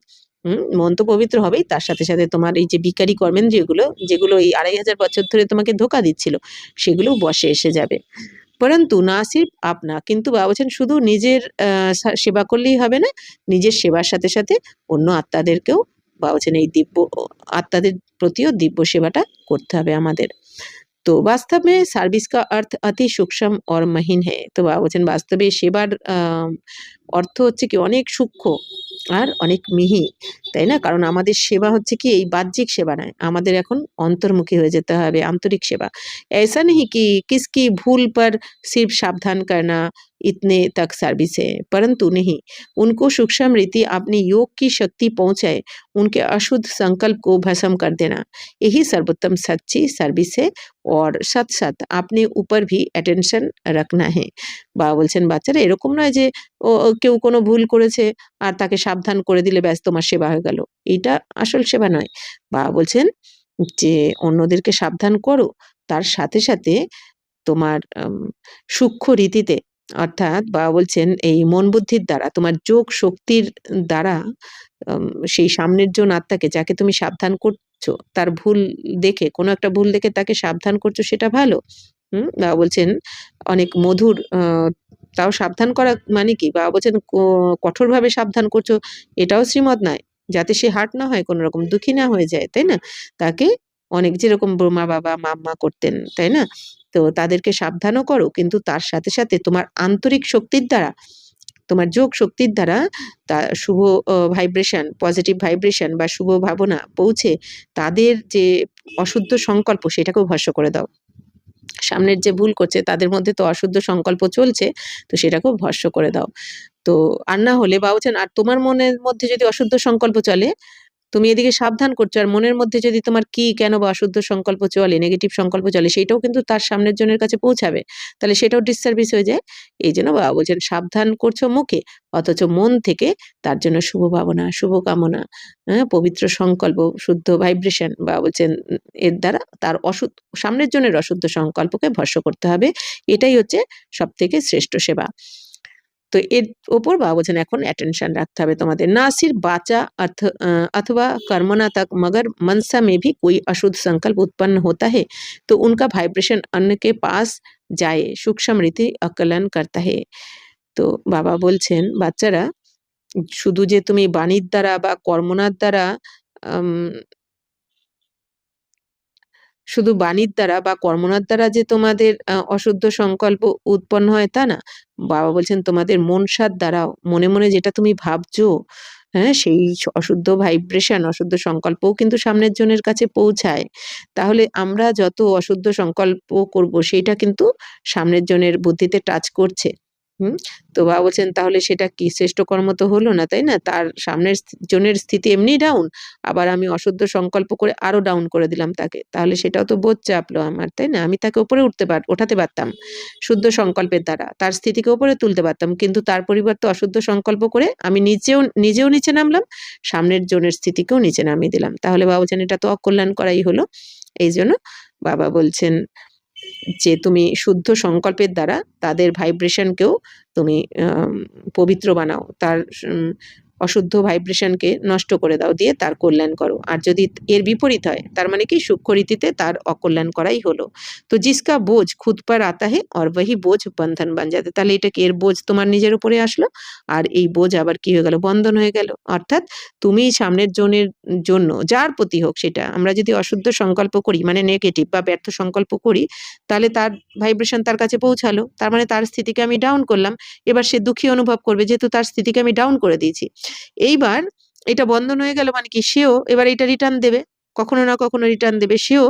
মন তো পবিত্র হবেই, তার সাথে সাথে তোমার এই যে বিকারী কর্মেন্দ্রিয়গুলো যেগুলো এই 2500 বছর ধরে তোমাকে ধোঁকা দিচ্ছিল সেগুলো বশে এসে যাবে। পরন্তু না সির্ফ আপনা, কিন্তু বাবা বলছেন শুধু নিজের সেবা করলেই হবে না, নিজের সেবার সাথে সাথে অন্য আত্মাদেরকেও বাবা বলছেন এই দিব্য আত্মাদের প্রতিও দিব্য সেবাটা করতে হবে আমাদের। तो वास्तव में सर्विस का अर्थ अति सूक्ष्म और महीन है। তো বাবা বলছেন বাস্তবে সেবার অর্থ হচ্ছে কি অনেক সূক্ষ্ম আর অনেক মিহি, তাই না? কারণ আমাদের সেবা হচ্ছে কি এই বাহ্যিক সেবা নয়, আমাদের এখন অন্তর্মুখী হয়ে যেতে হবে, আন্তরিক সেবা। ऐसा नहीं कि किसकी भूल पर सिर्फ सावधान करना इतने तक सर्विस है, परंतु नहीं, उनको सूक्ष्म रीति अपनी योग की शक्ति पहुंचाए, उनके अशुद्ध संकल्प को भस्म कर देना, यही सर्वोत्तम सच्ची सर्विस है। और साथ साथ अपने ऊपर भी अटेंशन রাখনা হে। বাবা বলছেন বাচ্চারা এরকম নয় যে কেউ কোনো ভুল করেছে আর তাকে সাবধান করে দিলে ব্যাস তোমার সেবা হয়ে গেল, এইটা আসল সেবা নয়। বাবা বলছেন যে অন্যদেরকে সাবধান করো, তার সাথে সাথে তোমার সূক্ষ্ম রীতিতে, অর্থাৎ বাবা বলছেন এই মন বুদ্ধির দ্বারা তোমার যোগ শক্তির দ্বারা সেই সামনের জন আত্মাকে যাকে তুমি সাবধান করছো তার ভুল দেখে, কোনো একটা ভুল দেখে তাকে সাবধান করছো, সেটা ভালো। বাবা বলছেন অনেক মধুর তাও সাবধান করা মানে কি, বাবা বলছেন কঠোরভাবে সাবধান করছো এটাও শ্রীমত নয়, যাতে সে হার্ট না হয়, কোনো রকম দুঃখী না হয়ে যায়, তাই না? তাকে অনেক যেরকম ব্রহ্মা বাবা মাম্মা করতেন, তাই না? তো তাদেরকে সাবধানও করো, কিন্তু তার সাথে সাথে তোমার আন্তরিক শক্তির দ্বারা, তোমার যোগ শক্তির দ্বারা তা শুভ ভাইব্রেশন, পজিটিভ ভাইব্রেশন বা শুভ ভাবনা পৌঁছে তাদের যে অশুদ্ধ সংকল্প সেটাকেও ভস্ম করে দাও। সামনের যে ভুল করছে তাদের মধ্যে তো অশুদ্ধ সংকল্প চলছে, তো সেটাকেও ভস্ম করে দাও। তো আর না হলে বাবা বলছেন আর তোমার মনের মধ্যে যদি অশুদ্ধ সংকল্প চলে, তুমি এদিকে সাবধান করছো আর মনের মধ্যে যদি তোমার কি কেন বা অশুদ্ধ সংকল্প চলে, নেগেটিভ সংকল্প চলে, সেইটাও কিন্তু তার সামনের জনের কাছে পৌঁছাবে, তাহলে সেটাও ডিসসার্ভিস হয়ে যায়। এই জন্য বাবা বলছেন সাবধান করছো মুখে, অথচ মন থেকে তার জন্য শুভ ভাবনা, শুভ কামনা, পবিত্র সংকল্প, শুদ্ধ ভাইব্রেশন, বাবা বলছেন এর দ্বারা তার সামনের জনের অশুদ্ধ সংকল্পকে ভস্ম করতে হবে। এটাই হচ্ছে সব থেকে শ্রেষ্ঠ সেবা। তো এর ওপর বাবা বলছেন এখন अटेंशन रखते হবে তোমাদের। ना सिर्फ वाचा अथवा कर्मणा तक मगर मनसा में भी कोई अशुद्ध संकल्प उत्पन्न होता है तो उनका वाइब्रेशन अन्य के पास जाए सूक्ष्म रीति आकलन करता है। তো বাবা বলছেন বাচ্চারা শুধু যে তুমি বাণীর দ্বারা বা কর্মণার দ্বারা শুধু বাণীর দ্বারা বা কর্মনার দ্বারা যে তোমাদের অশুদ্ধ সংকল্প উৎপন্ন হয় তা না। বাবা বলছেন তোমাদের মনসার দ্বারাও, মনে মনে যেটা তুমি ভাবছো, হ্যাঁ, সেই অশুদ্ধ ভাইব্রেশন, অশুদ্ধ সংকল্পও কিন্তু সামনের জনের কাছে পৌঁছায়। তাহলে আমরা যত অশুদ্ধ সংকল্প করব সেইটা কিন্তু সামনের জনের বুদ্ধিতে টাচ করছে। হুম? তো বাবা বলছেন তাহলে সেটা কি শ্রেষ্ঠ কর্ম তো হলো না, তাই না? তার সামনের জনের স্থিতি এমনিই ডাউন, আবার আমি অশুদ্ধ সংকল্প করে আরো ডাউন করে দিলাম তাকে। তাহলে সেটাও তো বোঝ চাপলো আমার, তাই না? আমি তাকে উপরে ওঠাতে পারতাম শুদ্ধ সংকল্পের দ্বারা। তার স্থিতিকে উপরে তুলতে পারতাম। কিন্তু তার পরিবর্তে অশুদ্ধ সংকল্প করে আমি নিজেও নিচে নামলাম, সামনের জনের স্থিতিকেও নিচে নামিয়ে দিলাম। তাহলে বাবা বলছেন এটা তো অকল্যাণ করাই হলো। এইজন্য বাবা বলছেন যে তুমি শুদ্ধ সংকল্পের দ্বারা তাদের ভাইব্রেশনকেও তুমি পবিত্র বানাও, তার অশুদ্ধ ভাইব্রেশনকে নষ্ট করে দাও, দিয়ে তার কল্যাণ করো। আর যদি এর বিপরীত হয় তার মানে কি সূক্ষ্ম রীতিতে তার অকল্যাণ করাই হলো। তো জিসকা বোঝ খুদ পার আতা হে और वही বোঝ বন্ধন बन जाता है। তাহলে এটা কি এর বোঝ তোমার নিজের উপরে আসলো, আর এই বোঝ আবার কি হয়ে গেল, বন্ধন হয়ে গেল। অর্থাৎ তুমি সামনের জনের জন্য যার প্রতি হোক সেটা, আমরা যদি অশুদ্ধ সংকল্প করি মানে নেগেটিভ বা ব্যর্থ সংকল্প করি, তাহলে তার ভাইব্রেশন তার কাছে পৌঁছালো, তার মানে তার স্থিতিকে আমি ডাউন করলাম। এবার সে দুঃখী অনুভব করবে যেহেতু তার স্থিতিকে আমি ডাউন করে দিয়েছি। এইবার এটা বন্ধন হয়ে গেল মানে কি সেও এবার এটা রিটার্ন দেবে, কখনো না কখনো রিটার্ন দেবে। সেও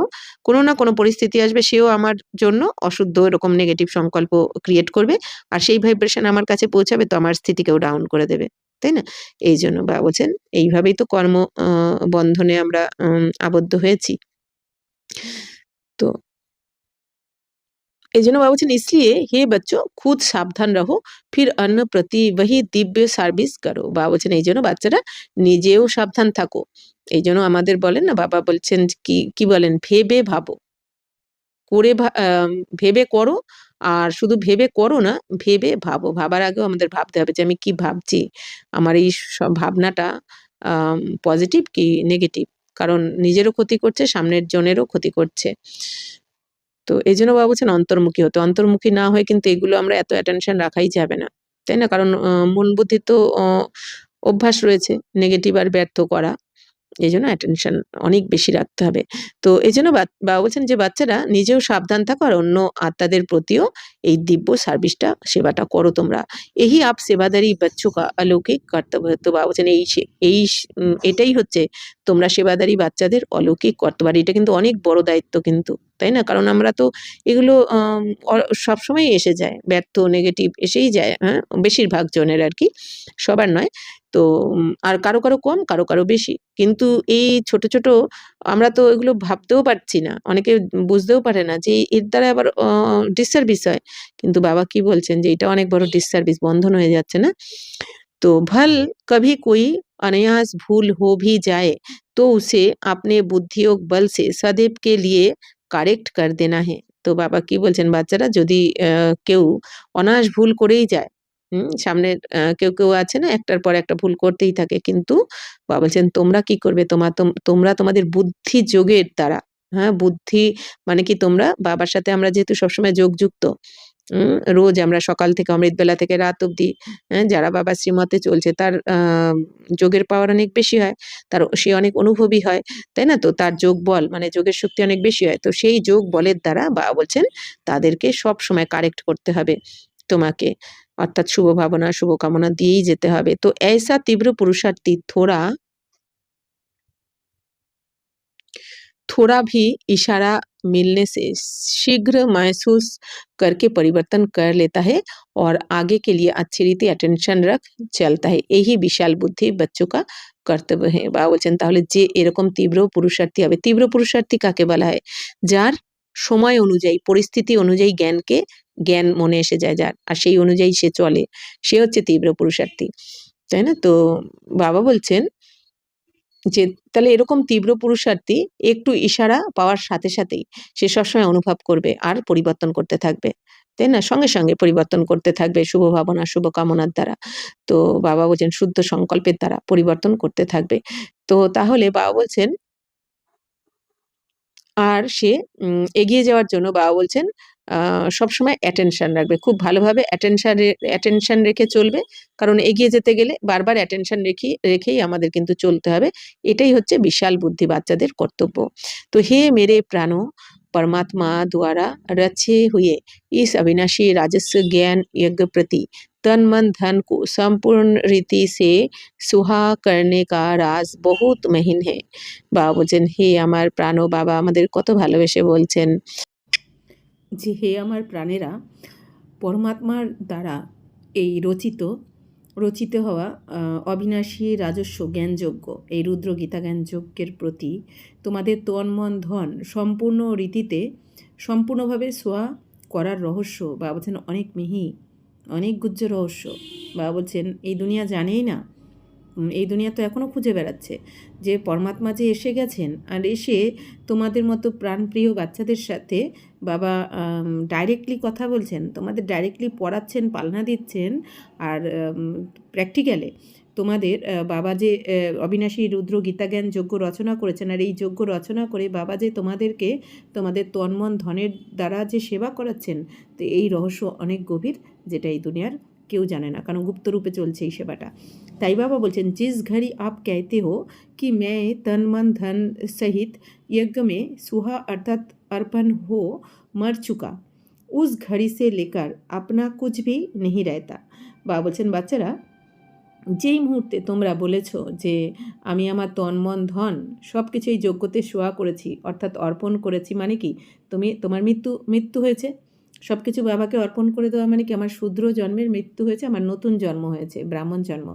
কোনো না কোনো পরিস্থিতি আসবে, সেও আমার জন্য অশুদ্ধ এরকম নেগেটিভ সংকল্প ক্রিয়েট করবে, আর সেই ভাইব্রেশন আমার কাছে পৌঁছাবে, তো আমার স্থিতিকেও ডাউন করে দেবে, তাই না? এই জন্য বাবা বলছেন এইভাবেই তো কর্ম বন্ধনে আমরা আবদ্ধ হয়েছি। তো एजनो बाबा बच्चन इसलिए हे बच्चों खुद सावधान रहो फिर अन्य प्रति वही दिव्य সার্ভিস করো। বাবা বলছেন এই জন্য বাচ্চারা নিজেও সাবধান থাকো। এই জন্য আমাদের বলেন না, বাবা বলছেন কি কি বলেন, ভেবে ভাবো, করে ভেবে করো। আর শুধু ভেবে করো না, ভেবে ভাবো। ভাবার আগেও আমাদের ভাবতে হবে যে আমি কি ভাবছি, আমার এই ভাবনাটা পজিটিভ কি নেগেটিভ, কারণ নিজেরও ক্ষতি করছে, সামনের জনেরও ক্ষতি করছে। তো এইজন্য বাবা বলছেন অন্তর্মুখী হতে। অন্তর্মুখী না হয়ে কিন্তু এগুলো আমরা এত অ্যাটেনশন রাখাই যাবে না, তাই না? কারণ মন বুদ্ধির তো অভ্যাস রয়েছে নেগেটিভ আর ব্যর্থ করা। এইজন্য অ্যাটেনশন অনেক বেশি রাখতে হবে। তো এইজন্য বাবা বলছেন যে বাচ্চারা নিজেও সাবধান থাকো আর অন্য আত্মাদের প্রতিও এই দিব্য সার্ভিসটা, সেবাটা করো তোমরা। এই আপ সেবাদারি बच्चों का अलौकिक কর্তব্য। তো বাবা বলছেন এটাই হচ্ছে তোমরা সেবাদারি বাচ্চাদের অলৌকিক কর্তব্য। আর এটা কিন্তু অনেক বড় দায়িত্ব কিন্তু, তাই না? কারণ আমরা তো এগুলো সবসময়ই এসে যায়, ব্যর্থ নেগেটিভ এসেই যায়, হ্যাঁ? বেশিরভাগ জনের আরকি, সবার নয়। তো আর কারো, কারো কম, কারো, কারো বেশি। কিন্তু এই ছোট, ছোট আমরা তো এগুলো ভাবতেও পারছি না। অনেকে বুঝতেও পারে না যে এর দ্বারা আবার ডিসসার্ভিস হয়। কিন্তু বাবা কি বলছেন যে এটা অনেক বড় ডিসসার্ভিস, বন্ধন হয়ে যাচ্ছে না? तो भल कभी कोई अनायास भूल हो भी जाए तो उसे अपने बुद्धि और बल से सदैव के लिए কারেক্ট কর দেনা হে। তো বাবা কি বলছেন, বাচ্চারা যদি কেউ অনায়াস ভুল করেই যায়, সামনের কেউ আছে না একটার পর একটা ভুল করতেই থাকে, কিন্তু বাবা বলছেন তোমরা কি করবে, তোমরা তোমাদের বুদ্ধি যোগের দ্বারা, হ্যাঁ, বুদ্ধি মানে কি, তোমরা বাবার সাথে আমরা যেহেতু সবসময় যোগযুক্ত, রোজ আমরা সকাল থেকে অমৃতবেলা থেকে রাত অবধি, যারা বাবার শ্রীমতে চলছে তার যোগের পাওয়ার অনেক বেশি হয়, সে অনেক অনুভবী হয়, তাই না? তো তার যোগ বল মানে যোগের শক্তি অনেক বেশি হয়। তো সেই যোগ বলের দ্বারা বাবা বলছেন তাদেরকে সবসময় কারেক্ট করতে হবে তোমাকে, অর্থাৎ শুভ ভাবনা শুভকামনা দিয়েই যেতে হবে। তো ऐसा तीव्र पुरुषार्थी थोड़ा भी इशारा मिलने से शीघ्र महसूस करके परिवर्तन कर लेता है और आगे के लिए अच्छी रीति अटेंशन रख चलता है। यही विशाल बुद्धि बच्चों का কর্তব্য। হ্যাঁ, বাবা বলছেন তাহলে যে এরকম তীব্র পুরুষার্থী হবে, তীব্র পুরুষার্থী কাকে বলা হয়? যার সময় অনুযায়ী পরিস্থিতি অনুযায়ী জ্ঞান মনে এসে যায় যার, আর সেই অনুযায়ী সে চলে, সে হচ্ছে তীব্র পুরুষার্থী, তাই না? তো বাবা বলছেন যে তাহলে এরকম তীব্র পুরুষার্থী একটু ইশারা পাওয়ার সাথে সাথেই সে সবসময় অনুভব করবে আর পরিবর্তন করতে থাকবে, তাই না? সঙ্গে সঙ্গে পরিবর্তন করতে থাকবে শুভ ভাবনা শুভ কামনার দ্বারা। তো বাবা বলছেন শুদ্ধ সংকল্পের দ্বারা পরিবর্তন করতে থাকবে। তো তাহলে বাবা বলছেন আর সে এগিয়ে যাওয়ার জন্য বাবা বলছেন সবসময় অ্যাটেনশন রাখবে, খুব ভালোভাবে অ্যাটেনশন রেখে চলবে, কারণ এগিয়ে যেতে গেলে বারবার অ্যাটেনশন রেখেই আমাদের কিন্তু চলতে হবে। এটাই হচ্ছে বিশাল বুদ্ধি বাচ্চাদের কর্তব্য। তো হে মেরে প্রাণো, परमात्मा द्वारा रचे हुए इस अविनाशी राजस्व ज्ञान यज्ञ प्रति तन मन धन को संपूर्ण रीति से सुहा करने का राज बहुत महीन है। বাবা বলছেন, হে আমার প্রাণ, বাবা আমাদের কত ভালোবেসে বলছেন যে হে আমার প্রাণেরা, পরমাত্মার দ্বারা এই রচিত হওয়া অবিনাশী রাজস্ব জ্ঞানযজ্ঞ, এই রুদ্র গীতা জ্ঞানযজ্ঞের প্রতি তোমাদের তন মন ধন সম্পূর্ণ রীতিতে সম্পূর্ণভাবে সোয়া করার রহস্য বাবা বলছেন অনেক মিহি, অনেক গুহ্য রহস্য। বাবা বলছেন এই দুনিয়া জানেই না, এই দুনিয়া তো এখনও খুঁজে বেড়াচ্ছে যে পরমাত্মা যে এসে গেছেন, আর এসে তোমাদের মতো প্রাণপ্রিয় বাচ্চাদের সাথে বাবা ডাইরেক্টলি কথা বলছেন, তোমাদের ডাইরেক্টলি পড়াচ্ছেন, পালনা দিচ্ছেন, আর প্র্যাকটিক্যালে তোমাদের বাবা যে অবিনাশী রুদ্র গীতাজ্ঞান যজ্ঞ রচনা করেছেন, আর এই যজ্ঞ রচনা করে বাবা যে তোমাদেরকে তোমাদের তন্মন ধনের দ্বারা যে সেবা করাচ্ছেন, তো এই রহস্য অনেক গভীর, যেটা এই দুনিয়ার কেউ জানে না, কারণ গুপ্ত রূপে চলছে এই সেবাটা। তাই বাবা বলছেন जिस घड़ी आप कहते हो कि मैं तन मन धन सहित यज्ञ में सुहा अर्थात अर्पण हो मर चुका, उस घड़ी से लेकर अपना कुछ भी नहीं रहता। বাবা বলছেন বাচ্চারা, যেই মুহূর্তে তোমরা বলেছ যে আমি আমার তন মন ধন সব কিছু এই যজ্ঞতে সোয়া করেছি, অর্থাৎ অর্পণ করেছি, মানে কি তোমার মৃত্যু হয়েছে, সব কিছু বাবাকে অর্পণ করে দেওয়া মানে কি আমার শূদ্র জন্মের মৃত্যু হয়েছে, আমার নতুন জন্ম হয়েছে, ব্রাহ্মণ জন্ম।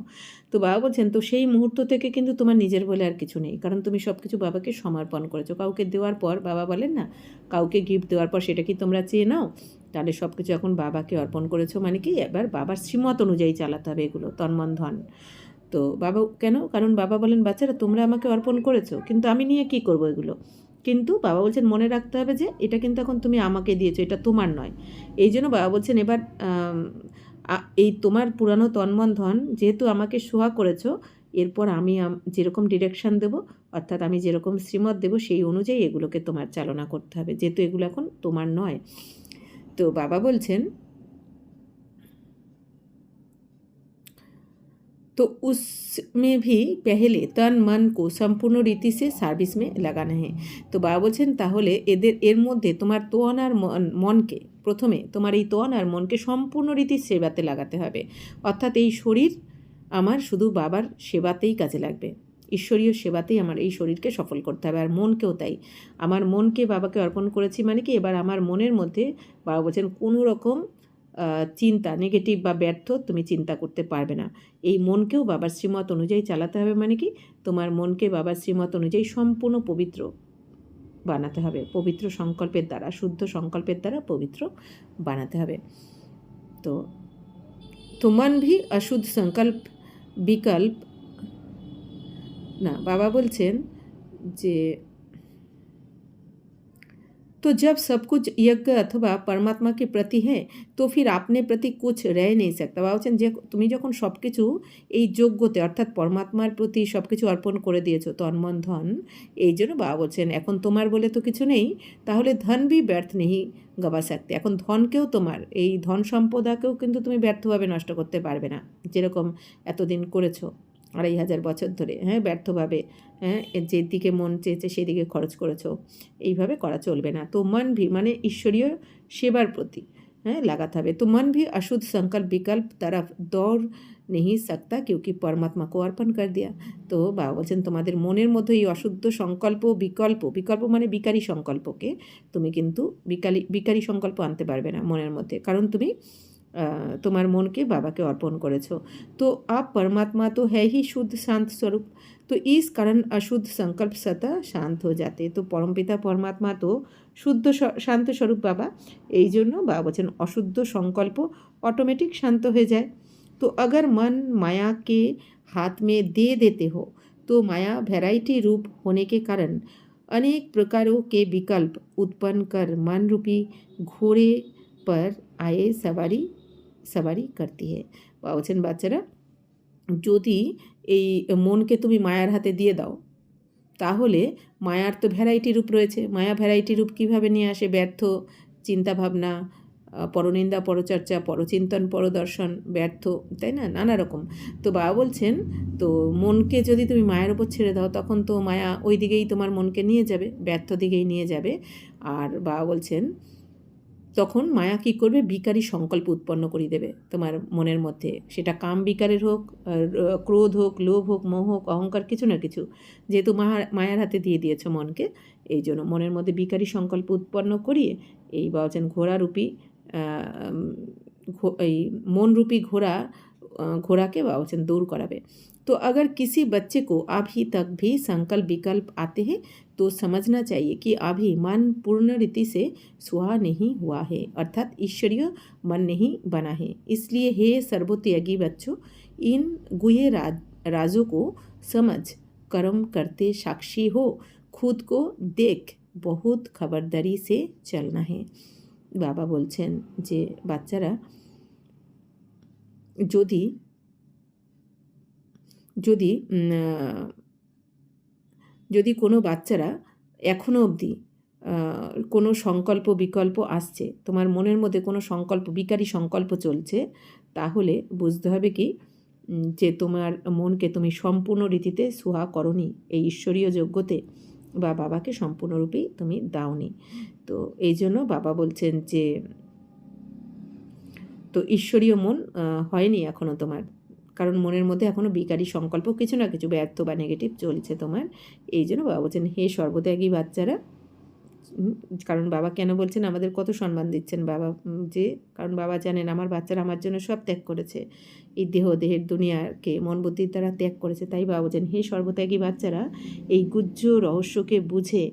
তো বাবা বলছেন তো সেই মুহূর্ত থেকে কিন্তু তোমার নিজের বলে আর কিছু নেই, কারণ তুমি সব কিছু বাবাকে সমর্পণ করেছো। কাউকে দেওয়ার পর বাবা বলেন না, কাউকে গিফট দেওয়ার পর সেটা কি তোমরা চেয়ে নাও? তাহলে সব কিছু এখন বাবাকে অর্পণ করেছো, মানে কি এবার বাবার শ্রীমত অনুযায়ী চালাতে হবে এগুলো, তন্মন ধন। তো বাবা কেন? কারণ বাবা বলেন বাচ্চারা তোমরা আমাকে অর্পণ করেছো, কিন্তু আমি নিয়ে কি করব এগুলো? কিন্তু বাবা বলছেন মনে রাখতে হবে যে এটা কিন্তু এখন তুমি আমাকে দিয়েছো, এটা তোমার নয়। এই জন্য বাবা বলছেন এবার এই তোমার পুরানো তন্মন ধন যেহেতু আমাকে সোয়া করেছো, এরপর আমি যেরকম ডিরেকশান দেবো, অর্থাৎ আমি যেরকম শ্রীমত দেবো সেই অনুযায়ী এগুলোকে তোমার চালনা করতে হবে, যেহেতু এগুলো এখন তোমার নয়। তো বাবা বলছেন तो उसमें भी पहले तन मन को সম্পূর্ণ রীতি সে সার্ভিস মে লাগানো है। তো বাবা বলছেন তাহলে এর মধ্যে তোমার তন আর মনকে প্রথমে তোমার এই তন আর মনকে সম্পূর্ণ রীতির সেবাতে লাগাতে হবে, অর্থাৎ এই শরীর আমার শুধু বাবার সেবাতেই কাজে লাগবে, ঈশ্বরীয় সেবাতেই আমার এই শরীরকে সফল করতে হবে, আর মনকেও তাই। আমার মনকে বাবাকে অর্পণ করেছি মানে কি এবার আমার মনের মধ্যে বাবা বলছেন কোনো রকম চিন্তা নেগেটিভ বা ব্যর্থ তুমি চিন্তা করতে পারবে না। এই মনকেও বাবার শ্রীমত অনুযায়ী চালাতে হবে, মানে কি তোমার মনকে বাবার শ্রীমত অনুযায়ী সম্পূর্ণ পবিত্র বানাতে হবে, পবিত্র সংকল্পের দ্বারা, শুদ্ধ সংকল্পের দ্বারা পবিত্র বানাতে হবে। তো মন ভি অশুদ্ধ সংকল্প বিকল্প না। বাবা বলছেন যে तो जब सब कुछ यज्ञ अथवा परमात्मा के प्रति है तो फिर अपने प्रति कुछ रह नहीं सकता। বাবা বলছেন যে তুমি যখন সব কিছু এই যোগ্যতে অর্থাৎ পরমাত্মার প্রতি সব কিছু অর্পণ করে দিয়েছো তন মন ধন, এই জন্য বাবা বলছেন এখন তোমার বলে তো কিছু নেই, তাহলে ধন ভি ব্যর্থ নেই গবা সাকতে। এখন ধনকেও তোমার এই ধন সম্পদাকেও কিন্তু তুমি ব্যর্থভাবে নষ্ট করতে পারবে না, যেরকম এতদিন করেছো 2500 বছর ধরে, হ্যাঁ ব্যর্থভাবে, হ্যাঁ যেদিকে মন চেয়েছে সেদিকে খরচ করেছো, এইভাবে করা চলবে না। তো মন ভি মানে ঈশ্বরীয় সেবার প্রতি হ্যাঁ লাগাতে হবে। তো মন ভি অশুদ্ধ সংকল্প বিকল্প तरफ दौड़ नहीं सकता क्योंकि परमात्मा को अर्पण कर दिया। তো বাবা বলছেন তোমাদের মনের মধ্যে এই অশুদ্ধ সংকল্প বিকল্প মানে বিকারী সংকল্পকে তুমি কিন্তু বিকারী সংকল্প আনতে পারবে না মনের মধ্যে, কারণ তুমি তোমার মনকে বাবাকে অর্পণ করেছো। তো आप परमात्मा तो है ही शुद्ध शांत स्वरूप, तो इस कारण अशुद्ध संकल्प सतह शांत हो जाते। तो परमपिता परमात्मा तो শুদ্ধ শান্ত স্বরূপ বাবা, এই জন্য বাবা বলছেন অশুদ্ধ সংকল্প অটোমেটিক শান্ত হয়ে যায়। तो अगर मन माया के हाथ में दे देते हो तो माया वैरायटी रूप होने के कारण अनेक प्रकारों के विकल्प उत्पन्न कर मन रूपी घोड़े पर आए सवारी करती है। বাবা বলছেন বাচ্চারা যদি এই মনকে তুমি মায়ার হাতে দিয়ে দাও, তাহলে মায়ার তো ভ্যারাইটি রূপ রয়েছে। মায়া ভ্যারাইটি রূপ কীভাবে নিয়ে আসে? ব্যর্থ চিন্তাভাবনা, পরনিন্দা, পরচর্চা, পরচিন্তন, পরদর্শন, ব্যর্থ, তাই না? নানা রকম। তো বাবা বলছেন, তো মনকে যদি তুমি মায়ের ওপর ছেড়ে দাও, তখন তো মায়া ওই দিকেই তোমার মনকে নিয়ে যাবে, ব্যর্থ দিকেই নিয়ে যাবে। আর বাবা বলছেন, তখন মায়া কী করবে? বিকারী সংকল্প উৎপন্ন করে দেবে তোমার মনের মধ্যে। সেটা কাম বিকারের হোক, ক্রোধ হোক, লোভ হোক, মোহ হোক, অহংকার, কিছু না কিছু। যেহেতু মায়ার হাতে দিয়ে দিয়েছ মনকে, এই জন্য মনের মধ্যে বিকারী সংকল্প উৎপন্ন করিয়ে এই বলছেন ঘোড়ারূপী এই মনরূপী ঘোড়াকে বলছেন দৌড় করাবে। तो अगर किसी बच्चे को अभी तक भी संकल्प विकल्प आते हैं तो समझना चाहिए कि अभी मन पूर्ण रीति से सुहा नहीं हुआ है, अर्थात ईश्वरीय मन नहीं बना है। इसलिए हे सर्वत्यागी बच्चों, इन गुहे राजों को समझ कर्म करते साक्षी हो, खुद को देख बहुत खबरदारी से चलना है। बाबा बोलছেন যে বাচ্চারা যদি যদি যদি কোনো বাচ্চারা এখনও অবধি কোনো সংকল্প বিকল্প আসছে, তোমার মনের মধ্যে কোনো সংকল্প, বিকারী সংকল্প চলছে, তাহলে বুঝতে হবে কি যে তোমার মনকে তুমি সম্পূর্ণ রীতিতে সুহা করনি, এই ঈশ্বরীয় যোগ্যতে বা বাবাকে সম্পূর্ণরূপেই তুমি দাওনি। তো এই জন্য বাবা বলছেন যে তো ঈশ্বরীয় মন হয়নি এখনও তোমার, কারণ মনের মধ্যে এখনও বিকারী সংকল্প, কিছু না কিছু ব্যর্থ বা নেগেটিভ চলছে তোমার। এই জন্য বাবা বলছেন, হে সর্বত্যাগী বাচ্চারা, কারণ বাবা কেন বলছেন, আমাদের কত সম্মান দিচ্ছেন বাবা, যে কারণ বাবা জানেন আমার বাচ্চারা আমার জন্য সব ত্যাগ করেছে, এই দেহের দুনিয়াকে মন বুদ্ধির দ্বারা ত্যাগ করেছে। তাই বাবা বলছেন, হে সর্বত্যাগী বাচ্চারা, এই গুহ্য রহস্যকে বুঝে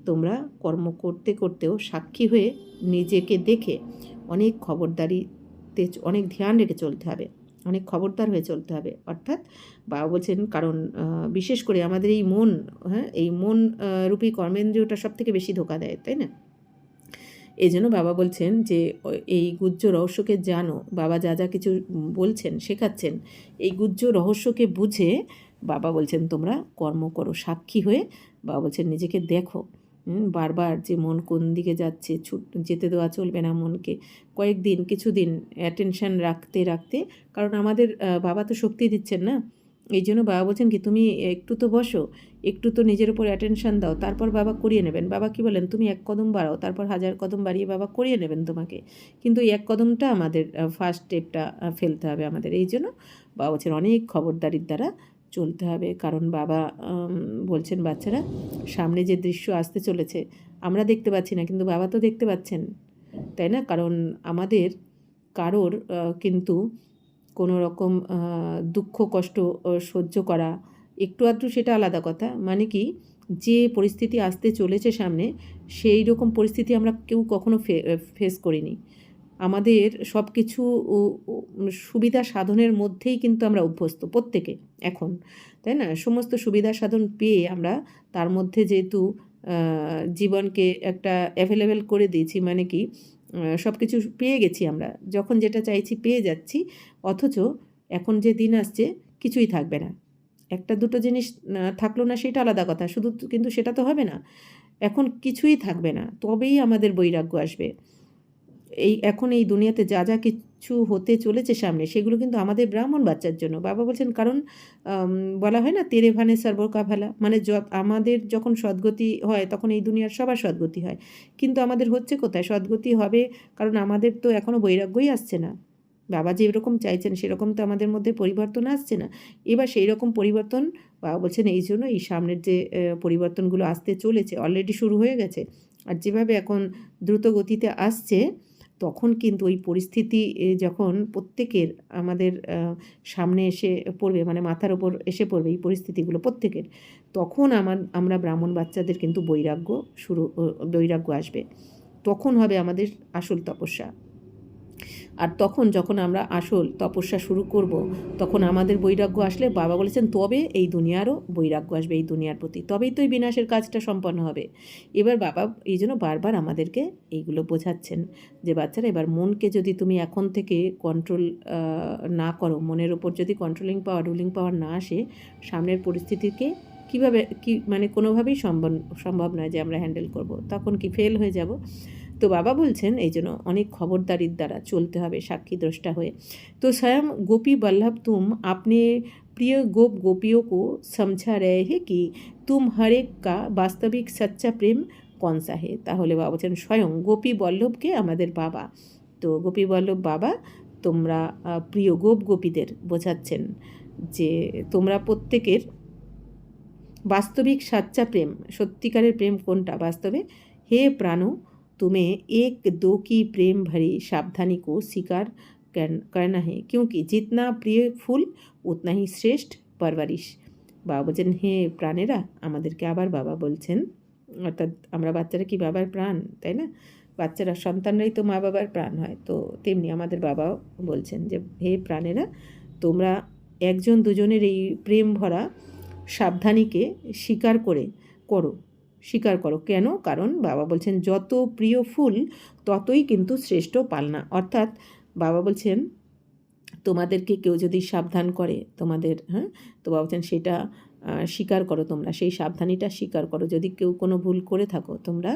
তোমরা কর্ম করতে করতেও সাক্ষী হয়ে নিজেকে দেখে অনেক খবরদারিতে, অনেক ধ্যান রেখে চলতে হবে, অনেক খবরদার হয়ে চলতে হবে। অর্থাৎ বাবা বলছেন, কারণ বিশেষ করে আমাদের এই মন, এই মন রূপী কর্মেন্দ্রিয়টা সব থেকে বেশি ধোকা দেয়, তাই না? এই জন্য বাবা বলছেন যে এই গুহ্য রহস্যকে জানো, বাবা যা যা কিছু বলছেন, শেখাচ্ছেন, এই গুহ্য রহস্যকে বুঝে বাবা বলছেন তোমরা কর্ম করো সাক্ষী হয়ে। বাবা বলছেন নিজেকে দেখো, বারবার যে মন কোন দিকে যাচ্ছে, যেতে দেওয়া চলবে না মনকে। কয়েকদিন, কিছুদিন অ্যাটেনশান রাখতে রাখতে, কারণ আমাদের বাবা তো শক্তি দিচ্ছেন না, এই জন্য বাবা বলছেন কি তুমি একটু তো বসো, একটু তো নিজের উপর অ্যাটেনশান দাও, তারপর বাবা করিয়ে নেবেন। বাবা কি বলেন, তুমি 1 কদম বাড়াও, তারপর 1000 কদম বাড়িয়ে বাবা করিয়ে নেবেন তোমাকে। কিন্তু এই 1 কদমটা আমাদের ফার্স্ট স্টেপটা ফেলতে হবে আমাদের। এই জন্য বাবা বলছেন অনেক খবরদারির দ্বারা চলতে হবে। কারণ বাবা বলছেন বাচ্চারা, সামনে যে দৃশ্য আসতে চলেছে আমরা দেখতে পাচ্ছি না, কিন্তু বাবা তো দেখতে পাচ্ছেন, তাই না? কারণ আমাদের কারোর কিন্তু কোনো রকম দুঃখ কষ্ট সহ্য করা একটু আধটু সেটা আলাদা কথা, মানে কি যে পরিস্থিতি আসতে চলেছে সামনে, সেই রকম পরিস্থিতি আমরা কেউ কখনো ফেস করিনি। আমাদের সব কিছু সুবিধা সাধনের মধ্যেই কিন্তু আমরা অভ্যস্ত প্রত্যেকে এখন, তাই না? সমস্ত সুবিধা সাধন পেয়ে আমরা তার মধ্যে যেহেতু জীবনকে একটা অ্যাভেলেবেল করে দিয়েছি, মানে কি সব কিছু পেয়ে গেছি আমরা, যখন যেটা চাইছি পেয়ে যাচ্ছি, অথচ এখন যে দিন আসছে কিছুই থাকবে না। একটা দুটো জিনিস থাকলো না সেটা আলাদা কথা, শুধু কিন্তু সেটা তো হবে না, এখন কিছুই থাকবে না, তবেই আমাদের বৈরাগ্য আসবে। এখন এই দুনিয়াতে যা যা কিছু হতে চলেছে সামনে, সেগুলো কিন্তু আমাদের ব্রাহ্মণ বাচ্চার জন্য। বাবা বলছেন, কারণ বলা হয় না তেরে ভানে সর্বকা ভালা, মানে আমাদের যখন সদ্গতি হয় তখন এই দুনিয়ার সবার সদ্গতি হয়, কিন্তু আমাদের হচ্ছে কোথায় সদ্গতি হবে? কারণ আমাদের তো এখনও বৈরাগ্যই আসছে না। বাবা যেরকম চাইছেন সেরকম তো আমাদের মধ্যে পরিবর্তন আসছে না। এবার সেই রকম পরিবর্তন বাবা বলছেন, এই জন্য এই সামনের যে পরিবর্তনগুলো আসতে চলেছে, অলরেডি শুরু হয়ে গেছে, আর যেভাবে এখন দ্রুত গতিতে আসছে, তখন কিন্তু ওই পরিস্থিতি যখন প্রত্যেকের আমাদের সামনে এসে পড়বে, মানে মাথার ওপর এসে পড়বে এই পরিস্থিতিগুলো প্রত্যেকের, তখন আমরা ব্রাহ্মণ বাচ্চাদের কিন্তু বৈরাগ্য আসবে, তখন হবে আমাদের আসল তপস্যা। আর তখন যখন আমরা আসল তপস্যা শুরু করব, তখন আমাদের বৈরাগ্য আসলে বাবা বলেছেন তবে এই দুনিয়ারও বৈরাগ্য আসবে, এই দুনিয়ার প্রতি, তবেই তো এই বিনাশের কাজটা সম্পন্ন হবে। এবার বাবা এই জন্য বারবার আমাদেরকে এইগুলো বোঝাচ্ছেন যে বাচ্চারা, এবার মনকে যদি তুমি এখন থেকে কন্ট্রোল না করো, মনের ওপর যদি কন্ট্রোলিং পাওয়ার, রুলিং পাওয়ার না আসে, সামনের পরিস্থিতিকে কীভাবে কি মানে কোনোভাবেই সম্ভব নয় যে আমরা হ্যান্ডেল করব, তখন কি ফেল হয়ে যাব। তো বাবা বলছেন এই জন্য অনেক খবরদারির দ্বারা চলতে হবে সাক্ষী দ্রষ্টা হয়ে। তো স্বয়ं গোপী বল্লভ तुम अपने प्रिय गोप गोपियों को समझा रहे हैं कि तुम हर एक का वास्तविक सच्चा प्रेम कौन सा है। তাহলে বাবা বলছেন স্বয়ং গোপী বল্লভকে আমাদের বাবা, তো গোপী বল্লভ বাবা তোমরা প্রিয় গোপ গোপীদের বোঝাচ্ছেন যে তোমরা প্রত্যেকের वास्तविक सच्चा प्रेम सत्यिकारेर प्रेम कोनटा वास्तवे। हे प्राणो तुम्हें एक दो की प्रेम भरी सावधानी को स्वीकार करना है, क्योंकि जितना प्रिय फूल उतना ही श्रेष्ठ परवरिश। बाबा बोलছেন হে প্রাণেরা, আমাদেরকে আবার বাবা বলছেন, অর্থাৎ আমরা বাচ্চারা কি বাবার প্রাণ, তাই না? বাচ্চারা সন্তানরাই তো মা বাবার প্রাণ হয়, তো তেমনি আমাদের বাবাও বলছেন যে হে প্রাণেরা, তোমরা একজন দুজনের এই প্রেম ভরা সাবধানীকে স্বীকার করো। কেন? কারণ বাবা বলছেন যত প্রিয় ফুল ততই কিন্তু শ্রেষ্ঠ পালনা। অর্থাৎ বাবা বলছেন তোমাদেরকে কেউ যদি সাবধান করে তোমাদের, তো বাবা বলছেন সেটা স্বীকার করো, তোমরা সেই সাবধানীটা স্বীকার করো। যদি কেউ কোনো ভুল করে থাকো তোমরা,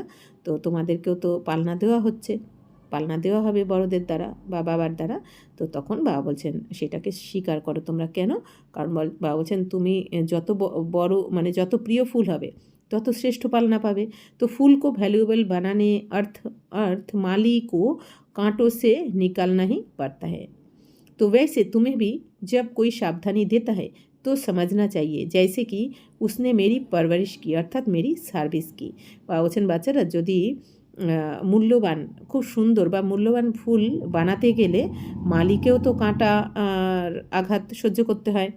তো তোমাদেরকেও তো পালনা দেওয়া হবে বড়দের দ্বারা বা বাবার দ্বারা, তো তখন বাবা বলছেন সেটাকে স্বীকার করো তোমরা। কেন? কারণ বাবা বলছেন তুমি যত বড় মানে যত প্রিয় ফুল হবে তত শ্রেষ্ঠ पालना पावे। तो फूल को वैल्यूएबल बनाने अर्थ माली को कांटों से निकालना ही पड़ता है। तो वैसे तुम्हें भी जब कोई सावधानी देता है तो समझना चाहिए जैसे कि उसने मेरी परवरिश की, अर्थात मेरी सार्विस की। बाबा বলছেন বাচ্চারা যদি মূল্যবান খুব সুন্দর বা মূল্যবান ফুল বানাতে গেলে মালিকেও তো কাঁটা আঘাত সহ্য করতে হয়,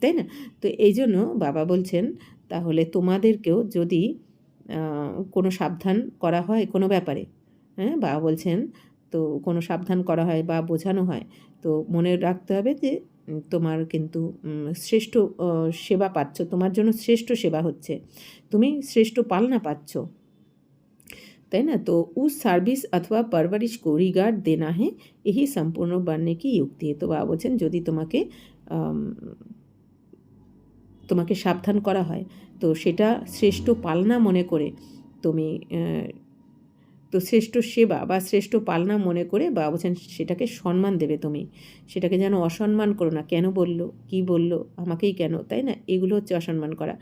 তাই না? তো এই জন্য বাবা বলছেন তাহলে তোমাদেরকেও যদি কোনো সাবধান করা হয় কোনো ব্যাপারে, বাবা বলছেন তো কোনো সাবধান করা হয় বা বোঝানো হয়, তো মনে রাখতে হবে যে তোমার কিন্তু শ্রেষ্ঠ সেবা পাচ্ছ, তোমার জন্য শ্রেষ্ঠ সেবা হচ্ছে, তুমি শ্রেষ্ঠ পালনা পাচ্ছ, তাই না? তো उस সার্ভিস অথবা परवरिश को रिगार्ड देना है, यही संपूर्ण बनने की युक्ति है। তো বাবা বলছেন যদি তোমাকে সাবধান করা হয় তো সেটা শ্রেষ্ঠ পালনা মনে করে তুমি তো শ্রেষ্ঠ সেবা বা শ্রেষ্ঠ পালনা মনে করে বাবা বলছেন সেটাকে সম্মান দেবে তুমি, সেটাকে যেন অসম্মান করো না। কেন বললো, কি বললো, আমাকেই কেন, তাই না? এগুলো হচ্ছে অসম্মান করা।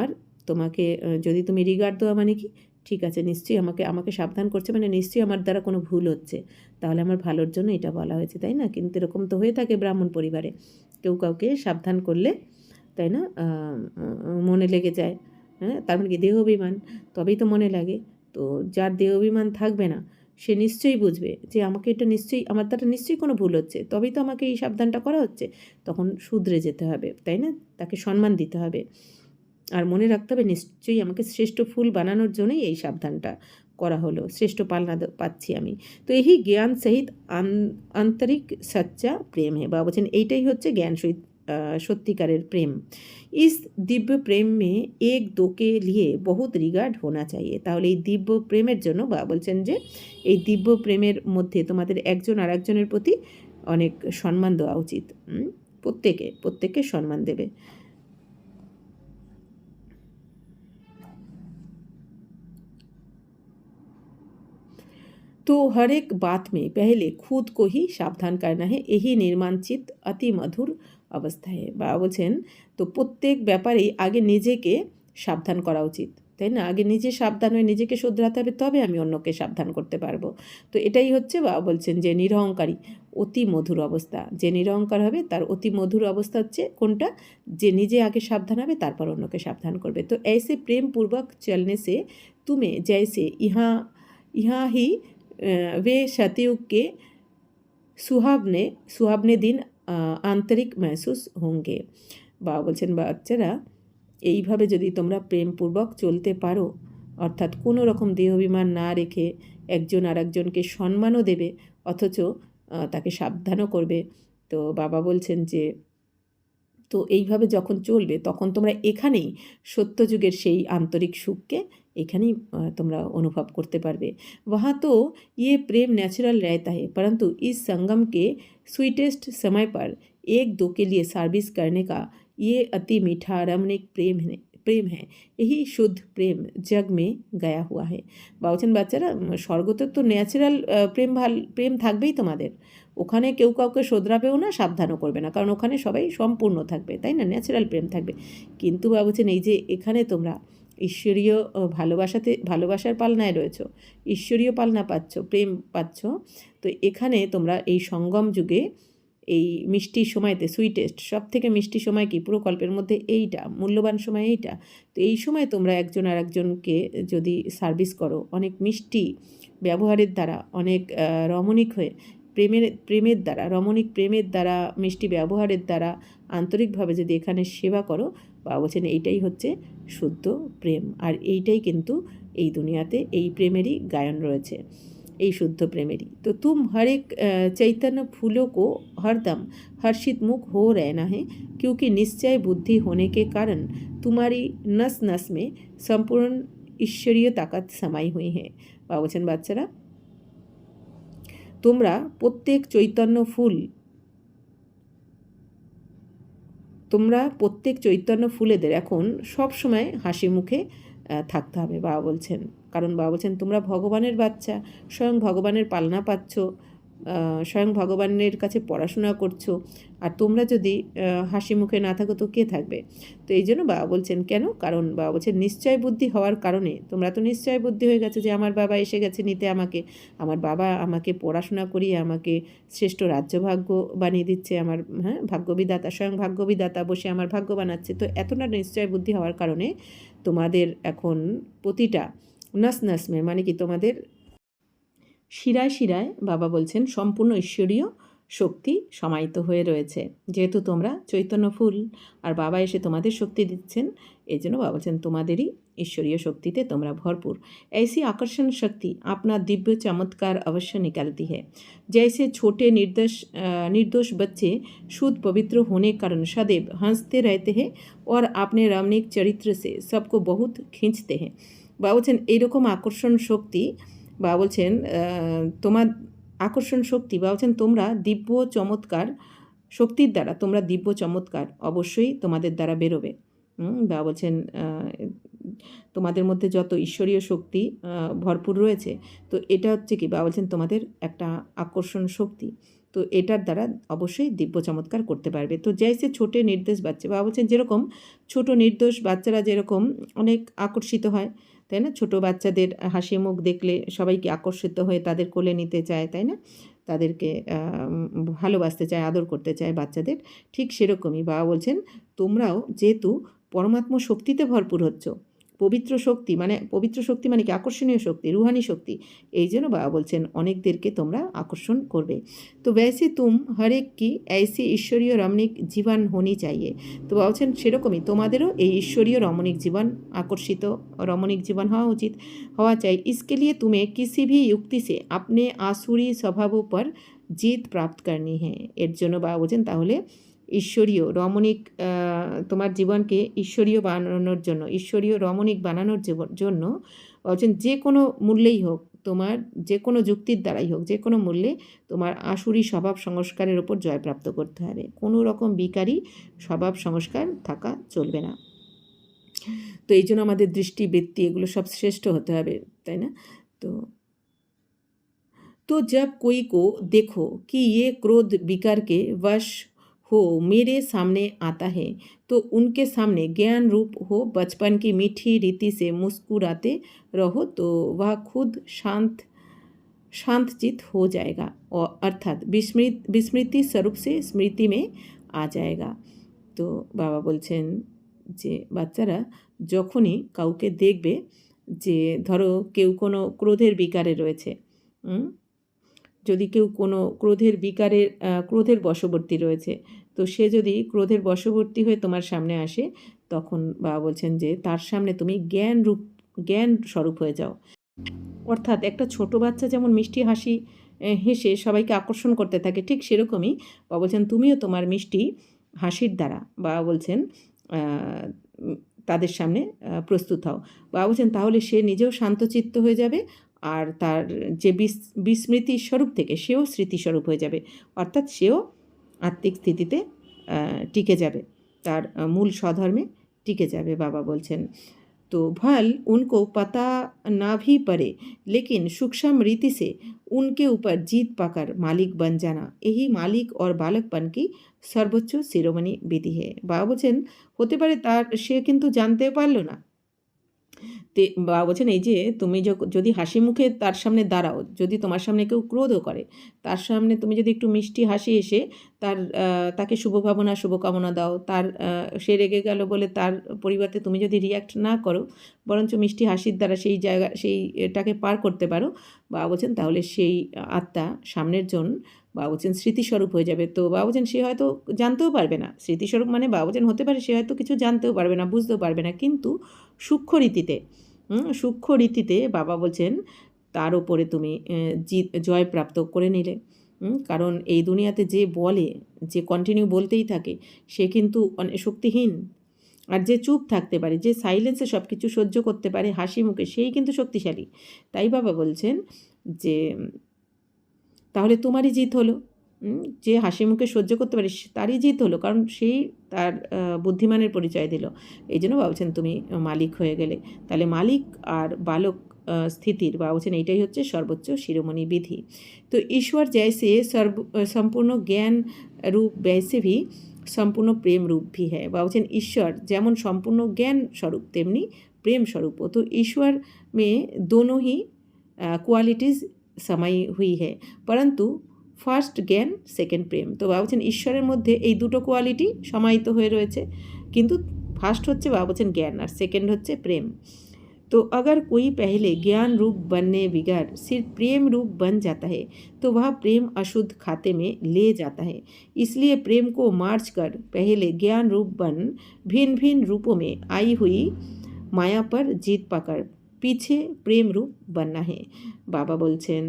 আর তোমাকে যদি তুমি রিগার্ড দেওয়া মানে কি, ঠিক আছে নিশ্চয়ই আমাকে সাবধান করছে মানে নিশ্চয়ই আমার দ্বারা কোনো ভুল হচ্ছে, তাহলে আমার ভালোর জন্য এটা বলা হয়েছে, তাই না? কিন্তু এরকম তো হয়ে থাকে ব্রাহ্মণ পরিবারে, কেউ কাউকে সাবধান করলে, তাই না, মনে লেগে যায়, তার মানে কি দেহ অভিমান, তবেই তো মনে লাগে। তো যার দেহ অভিমান থাকবে না সে নিশ্চয়ই বুঝবে যে আমাকে এটা নিশ্চয়ই আমার দ্বারা নিশ্চয়ই কোনো ভুল হচ্ছে, তবেই তো আমাকে এই সাবধানটা করা হচ্ছে, তখন শুধরে যেতে হবে, তাই না? তাকে সম্মান দিতে হবে আর মনে রাখতে হবে নিশ্চয়ই আমাকে শ্রেষ্ঠ ফুল বানানোর জন্যই এই সাবধানটা করা হলো, শ্রেষ্ঠ পালনা পাচ্ছি আমি। তো এই জ্ঞান সহিত আন্তরিক সচ্চা প্রেম হে, বাবা বলছেন এইটাই হচ্ছে জ্ঞান সহিত সত্যিকারের প্রেম। इस दिव्य प्रेम में एक दो के लिए बहुत रिगार्ड होना चाहिए। তাহলে এই দিব্য প্রেমের জন্য বাবা বলছেন যে এই দিব্য প্রেমের মধ্যে তোমাদের একজন আর একজনের প্রতি অনেক সম্মান দেওয়া উচিত, প্রত্যেকে সম্মান দেবে। तो हर एक बात में पहले खुद को ही सावधान करना है, यही निर्माणचित अति मधुर অবস্থা है। বাবা বলছেন তো প্রত্যেক ব্যাপারেই আগে নিজেকে সাবধান করা উচিত, তাই না? আগে নিজে সাবধান হয়ে নিজেকে শুধরাতে হবে, তবে আমি অন্যকে সাবধান করতে পারবো। তো এটাই হচ্ছে বাবা বলছেন যে নিরহংকারী অতি মধুর অবস্থা, যে নিরহংকার হবে তার অতি মধুর অবস্থা হচ্ছে কোনটা, যে নিজে আগে সাবধান হবে তারপর অন্যকে সাবধান করবে। তো ऐसे प्रेम पूर्वक चलने से तुम्हें जैसे यहाँ ही वे सतयुग के सुहावने दिन আন্তরিক महसूस होंगे। বাবা বলছেন বাচ্চারা এইভাবে যদি তোমরা প্রেমপূর্বক চলতে পারো, অর্থাৎ কোনো রকম দেহাভিমান না রেখে একজন আর একজনকে সম্মানও দেবে অথচ তাকে সাবধানও করবে, তো বাবা বলছেন যে তো এইভাবে যখন চলবে তখন তোমরা এখানেই সত্যযুগের সেই আন্তরিক সুখকে এখানেই তোমরা অনুভব করতে পারবে। वहाँ तो ये प्रेम नेचुरल रहता है, परंतु इस संगम के स्वीटेस्ट समय पर एक दो के लिए सर्विस करने का ये अति मीठा रमणीक প্রেম হ্যাঁ यही শুদ্ধ প্রেম জগ মে গয়া হুয়া है বলছেন বাচ্চারা স্বর্গতে তো ন্যাচারাল প্রেম থাকবেই তোমাদের, ওখানে কেউ কাউকে শোধরাবেও না, সাবধানও করবে না, কারণ ওখানে সবাই সম্পূর্ণ থাকবে, তাই না, ন্যাচারাল প্রেম থাকবে। কিন্তু বলছেন এই যে এখানে তোমরা ঈশ্বরীয় ভালোবাসার পালনায় রয়েছো, ঈশ্বরীয় পালনা পাচ্ছ, প্রেম পাচ্ছ, তো এখানে তোমরা এই সঙ্গম যুগে এই মিষ্টি সময়তে সুইটেস্ট সব থেকে মিষ্টি সময় কি পুরো কল্পের মধ্যে এইটা মূল্যবান সময় এইটা, তো এই সময় তোমরা একজন আর একজনকে যদি সার্ভিস করো অনেক মিষ্টি ব্যবহারের দ্বারা, অনেক রমণীক হয়ে প্রেমের দ্বারা, রমণীক প্রেমের দ্বারা, মিষ্টি ব্যবহারের দ্বারা আন্তরিকভাবে যদি এখানে সেবা করো, বা বলছেন এইটাই হচ্ছে শুদ্ধ প্রেম। আর এইটাই কিন্তু এই দুনিয়াতে এই প্রেমেরই গায়ন রয়েছে, এই শুদ্ধ প্রেমেরই। तो तुम हर एक चैतन्य फूलों को हरदम हर्षित मुख हो रहना है, क्योंकि निश्चय बुद्धि होने के कारण तुम्हारी नस नस में संपूर्ण ईश्वरीय ताकत समाई हुई है। বলছেন বাচ্চারা তোমরা প্রত্যেক চৈতন্য ফুলেদের এখন সব সময় হাসি মুখে থাকতে হবে, বাবা বলছেন। কারণ বাবা বলছেন তোমরা ভগবানের বাচ্চা, স্বয়ং ভগবানের পালনা পাচ্ছ, স্বয়ং ভগবানের কাছে পড়াশোনা করছো, আর তোমরা যদি হাসি মুখে না থাকো তো কে থাকবে? তো এই জন্য বাবা বলছেন কেন, কারণ বাবা বলছেন নিশ্চয় বুদ্ধি হওয়ার কারণে তোমরা তো নিশ্চয় বুদ্ধি হয়ে গেছে যে আমার বাবা এসে গেছে নিতে আমাকে, আমার বাবা আমাকে পড়াশোনা করিয়ে আমাকে শ্রেষ্ঠ রাজ্যভাগ্য বানিয়ে দিচ্ছে, আমার ভাগ্যবিদাতা, স্বয়ং ভাগ্যবিদাতা বসে আমার ভাগ্য বানাচ্ছে। তো এতটা নিশ্চয় বুদ্ধি হওয়ার কারণে তোমাদের এখন প্রতিটা নস মানে কি তোমাদের শিরায় শিরায় বাবা বলছেন সম্পূর্ণ ঈশ্বরীয় শক্তি সমাহিত হয়ে রয়েছে। যেহেতু তোমরা চৈতন্য ফুল আর বাবা এসে তোমাদের শক্তি দিচ্ছেন, এই জন্য বাবা বলছেন তোমাদেরই ईश्वरीय शक्तिते তোমরা भरपूर। ऐसी आकर्षण शक्ति अपना दिव्य चमत्कार अवश्य निकालती है। जैसे छोटे निर्दोष बच्चे शुद्ध पवित्र होने कारण सदैव हंसते रहते हैं और अपने रमणीक चरित्र से सबको बहुत खींचते हैं। বাবা বলছেন এইরকম আকর্ষণ শক্তি, বাবা বলছেন তোমার আকর্ষণ শক্তি, বাবা বলছেন তোমরা দিব্য চমৎকার শক্তির দ্বারা, তোমরা দিব্য চমৎকার অবশ্যই তোমাদের দ্বারা বেরোবে। বাবা বলছেন তোমাদের মধ্যে যত ঈশ্বরীয় শক্তি ভরপুর রয়েছে, তো এটা হচ্ছে কি বাবা বলছেন তোমাদের একটা আকর্ষণ শক্তি, তো এটার দ্বারা অবশ্যই দিব্য চমৎকার করতে পারবে। তো জৈসে ছোটে নির্দোষ বাচ্চা, বাবা বলছেন যেরকম ছোট নির্দোষ বাচ্চারা যেরকম অনেক আকর্ষিত হয়, তাই না, ছোট বাচ্চাদের হাসি মুখ দেখলে সবাইকে আকর্ষিত হয়ে তাদের কোলে নিতে চায়, তাই না, তাদেরকে ভালোবাসতে চায়, আদর করতে চায় বাচ্চাদের, ঠিক সেরকমই বাবা বলছেন তোমরাও যেহেতু পরমাত্ম শক্তিতে ভরপুর হচ্ছ, পবিত্র শক্তি মানে কি আকর্ষণীয় শক্তি, রুহানি শক্তি, এই জন্য বাবা বলছেন অনেকদেরকে তোমরা আকর্ষণ করবে। তো वैसे तुम हर एक की ऐसी ঈশ্বরীয় রমণীক জীবন होनी चाहिए। তো বাবা বলছেন সেরকমই তোমাদেরও এই ঈশ্বরীয় রমণীক জীবন, আকর্ষিত রমণীক জীবন হওয়া চাই। इसके लिए तुम्हें किसी भी युक्ति से अपने आसुरी स्वभावों पर जीत प्राप्त करनी है। এর জন্য বাবা বলছেন তাহলে ঈশ্বরীয় রমণীক তোমার জীবনকে ঈশ্বরীয় বানানোর জন্য, ঈশ্বরীয় রমণীক বানানোর জন্য বলছেন যে কোনো মূল্যেই হোক, তোমার যে কোনো যুক্তির দ্বারাই হোক, যে কোনো মূল্যে তোমার আসুরি স্বভাব সংস্কারের ওপর জয়প্রাপ্ত করতে হবে। কোনো রকম বিকারী স্বভাব সংস্কার থাকা চলবে না। তো এই জন্য আমাদের দৃষ্টি বৃত্তি এগুলো সব শ্রেষ্ঠ হতে হবে, তাই না। तो जब कोई को देखो कि ये क्रोध विकार के वश हो मेरे सामने आता है, तो उनके सामने ज्ञान रूप हो बचपन की मीठी रीति से मुस्कुराते रहो, तो वह खुद शांतचित हो जाएगा और अर्थात विस्मृति स्वरूप से स्मृति में आ जाएगा। तो बाबा बोलছেন যে বাচ্চারা যখনই কাউকে দেখবে যে ধরো কেউ কোনো ক্রোধের বিকারে রয়েছে, যদি কেউ কোনো ক্রোধের বশবর্তী রয়েছে, তো সে যদি ক্রোধের বশবর্তী হয়ে তোমার সামনে আসে, তখন বাবা বলছেন যে তার সামনে তুমি জ্ঞান স্বরূপ হয়ে যাও। অর্থাৎ একটা ছোট বাচ্চা যেমন মিষ্টি হাসি হেসে সবাইকে আকর্ষণ করতে থাকে, ঠিক সেরকমই বাবা বলছেন তুমিও তোমার মিষ্টি হাসির দ্বারা বাবা বলছেন তাদের সামনে প্রস্তুত হও। বাবা বলছেন তাহলে সে নিজেও শান্তচিত্ত হয়ে যাবে, আর তার যে বিস্মৃতি স্বরূপ থেকে সেও স্মৃতিস্বরূপ হয়ে যাবে, অর্থাৎ সেও আত্মিক স্থিতিতে টিকে যাবে, তার মূল স্বধর্মে टिके जाबे बाबा बोलছেন। तो भल उनको पता ना भी पड़े लेकिन सूक्ष्म रीति से उनके ऊपर जीत पाकर मालिक बन जाना यही मालिक और बालकपन की সর্বোচ্চ শিরোমণি বিধি হে। বাবা বলছেন হতে পারে তার সে কিন্তু জানতেও পারলো না। বাবা বলছেন এই যে তুমি যদি হাসি মুখে তার সামনে দাঁড়াও, যদি তোমার সামনে কেউ ক্রোধও করে, তার সামনে তুমি যদি একটু মিষ্টি হাসি এসে তাকে শুভ ভাবনা শুভকামনা দাও, সে রেগে গেল বলে তার পরিবর্তে তুমি যদি রিয়্যাক্ট না করো, বরঞ্চ মিষ্টি হাসির দ্বারা সেইটাকে পার করতে পারো, বাবা বলছেন তাহলে সেই আত্মা সামনের জন বাবা বলছেন স্মৃতিস্বরূপ হয়ে যাবে। তো বাবা বলছেন সে হয়তো জানতেও পারবে না, স্মৃতিস্বরূপ মানে বাবা বলছেন হতে পারে সে হয়তো কিছু জানতেও পারবে না, বুঝতেও পারবে না, কিন্তু সূক্ষ্ম রীতিতে বাবা বলছেন তার ওপরে তুমি জয় প্রাপ্ত করে নিলে। কারণ এই দুনিয়াতে যে বলে, যে কন্টিনিউ বলতেই থাকে, সে কিন্তু অনেক শক্তিহীন। আর যে চুপ থাকতে পারে, যে সাইলেন্সে সব কিছু সহ্য করতে পারে হাসি মুখে, সেই কিন্তু শক্তিশালী। তাই বাবা বলছেন যে তাহলে তোমারই জিত হলো। যে হাসি মুখে সহ্য করতে পারে তারই জিত হলো, কারণ সেই তার বুদ্ধিমানের পরিচয় দিল। এই জন্য ভাবছেন তুমি মালিক হয়ে গেলে। তাহলে মালিক আর বালক স্থিতির বাবা বলছেন এইটাই হচ্ছে সর্বোচ্চ শিরোমণি বিধি। তো ঈশ্বর जैसे সম্পূর্ণ জ্ঞান রূপ वैसे भी সম্পূর্ণ প্রেম রূপ भी है। বাবা বলছেন ঈশ্বর যেমন সম্পূর্ণ জ্ঞান স্বরূপ তেমনি প্রেম স্বরূপ। তো ঈশ্বর में दोनों ही क्वालिटीज़ समाई हुई है, परंतु ফার্স্ট জ্ঞান সেকেন্ড প্রেম। তো বাবা বলছেন ঈশ্বরের মধ্যে এই দুটো কোয়ালিটি সমাহিত হয়ে রয়েছে, কিন্তু ফার্স্ট হচ্ছে বাবা বলছেন জ্ঞান, আর সেকেন্ড হচ্ছে প্রেম। तो अगर कोई पहले ज्ञान रूप बनने बिगड़ सिर्फ प्रेम रूप बन जाता है तो वह प्रेम अशुद्ध खाते में ले जाता है। इसलिए प्रेम को मार्च कर पहले ज्ञान रूप बन भिन्न भिन्न रूपों में आई हुई माया पर जीत पाकर पीछे प्रेम रूप बनना है। बाबा बोलছেন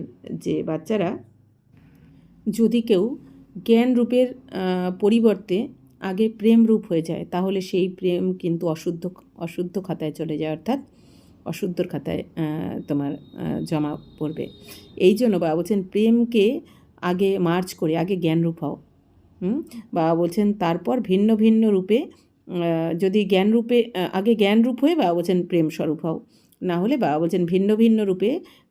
যে বাচ্চারা যদি কেউ জ্ঞান রূপের পরিবর্তে আগে প্রেম রূপ হয়ে যায়, তাহলে সেই প্রেম কিন্তু অশুদ্ধ খাতায় চলে যায়, অর্থাৎ অশুদ্ধর খাতায় তোমার জমা পড়বে। এই জন্য বাবা বলছেন প্রেমকে আগে মার্চ করে আগে জ্ঞানরূপ হও। বাবা বলছেন তারপর ভিন্ন ভিন্ন রূপে, যদি জ্ঞানরূপে আগে জ্ঞানরূপ হয়ে বাবা বলছেন প্রেম স্বরূপ হও, না হলে বাবা বলছেন ভিন্ন ভিন্ন রূপে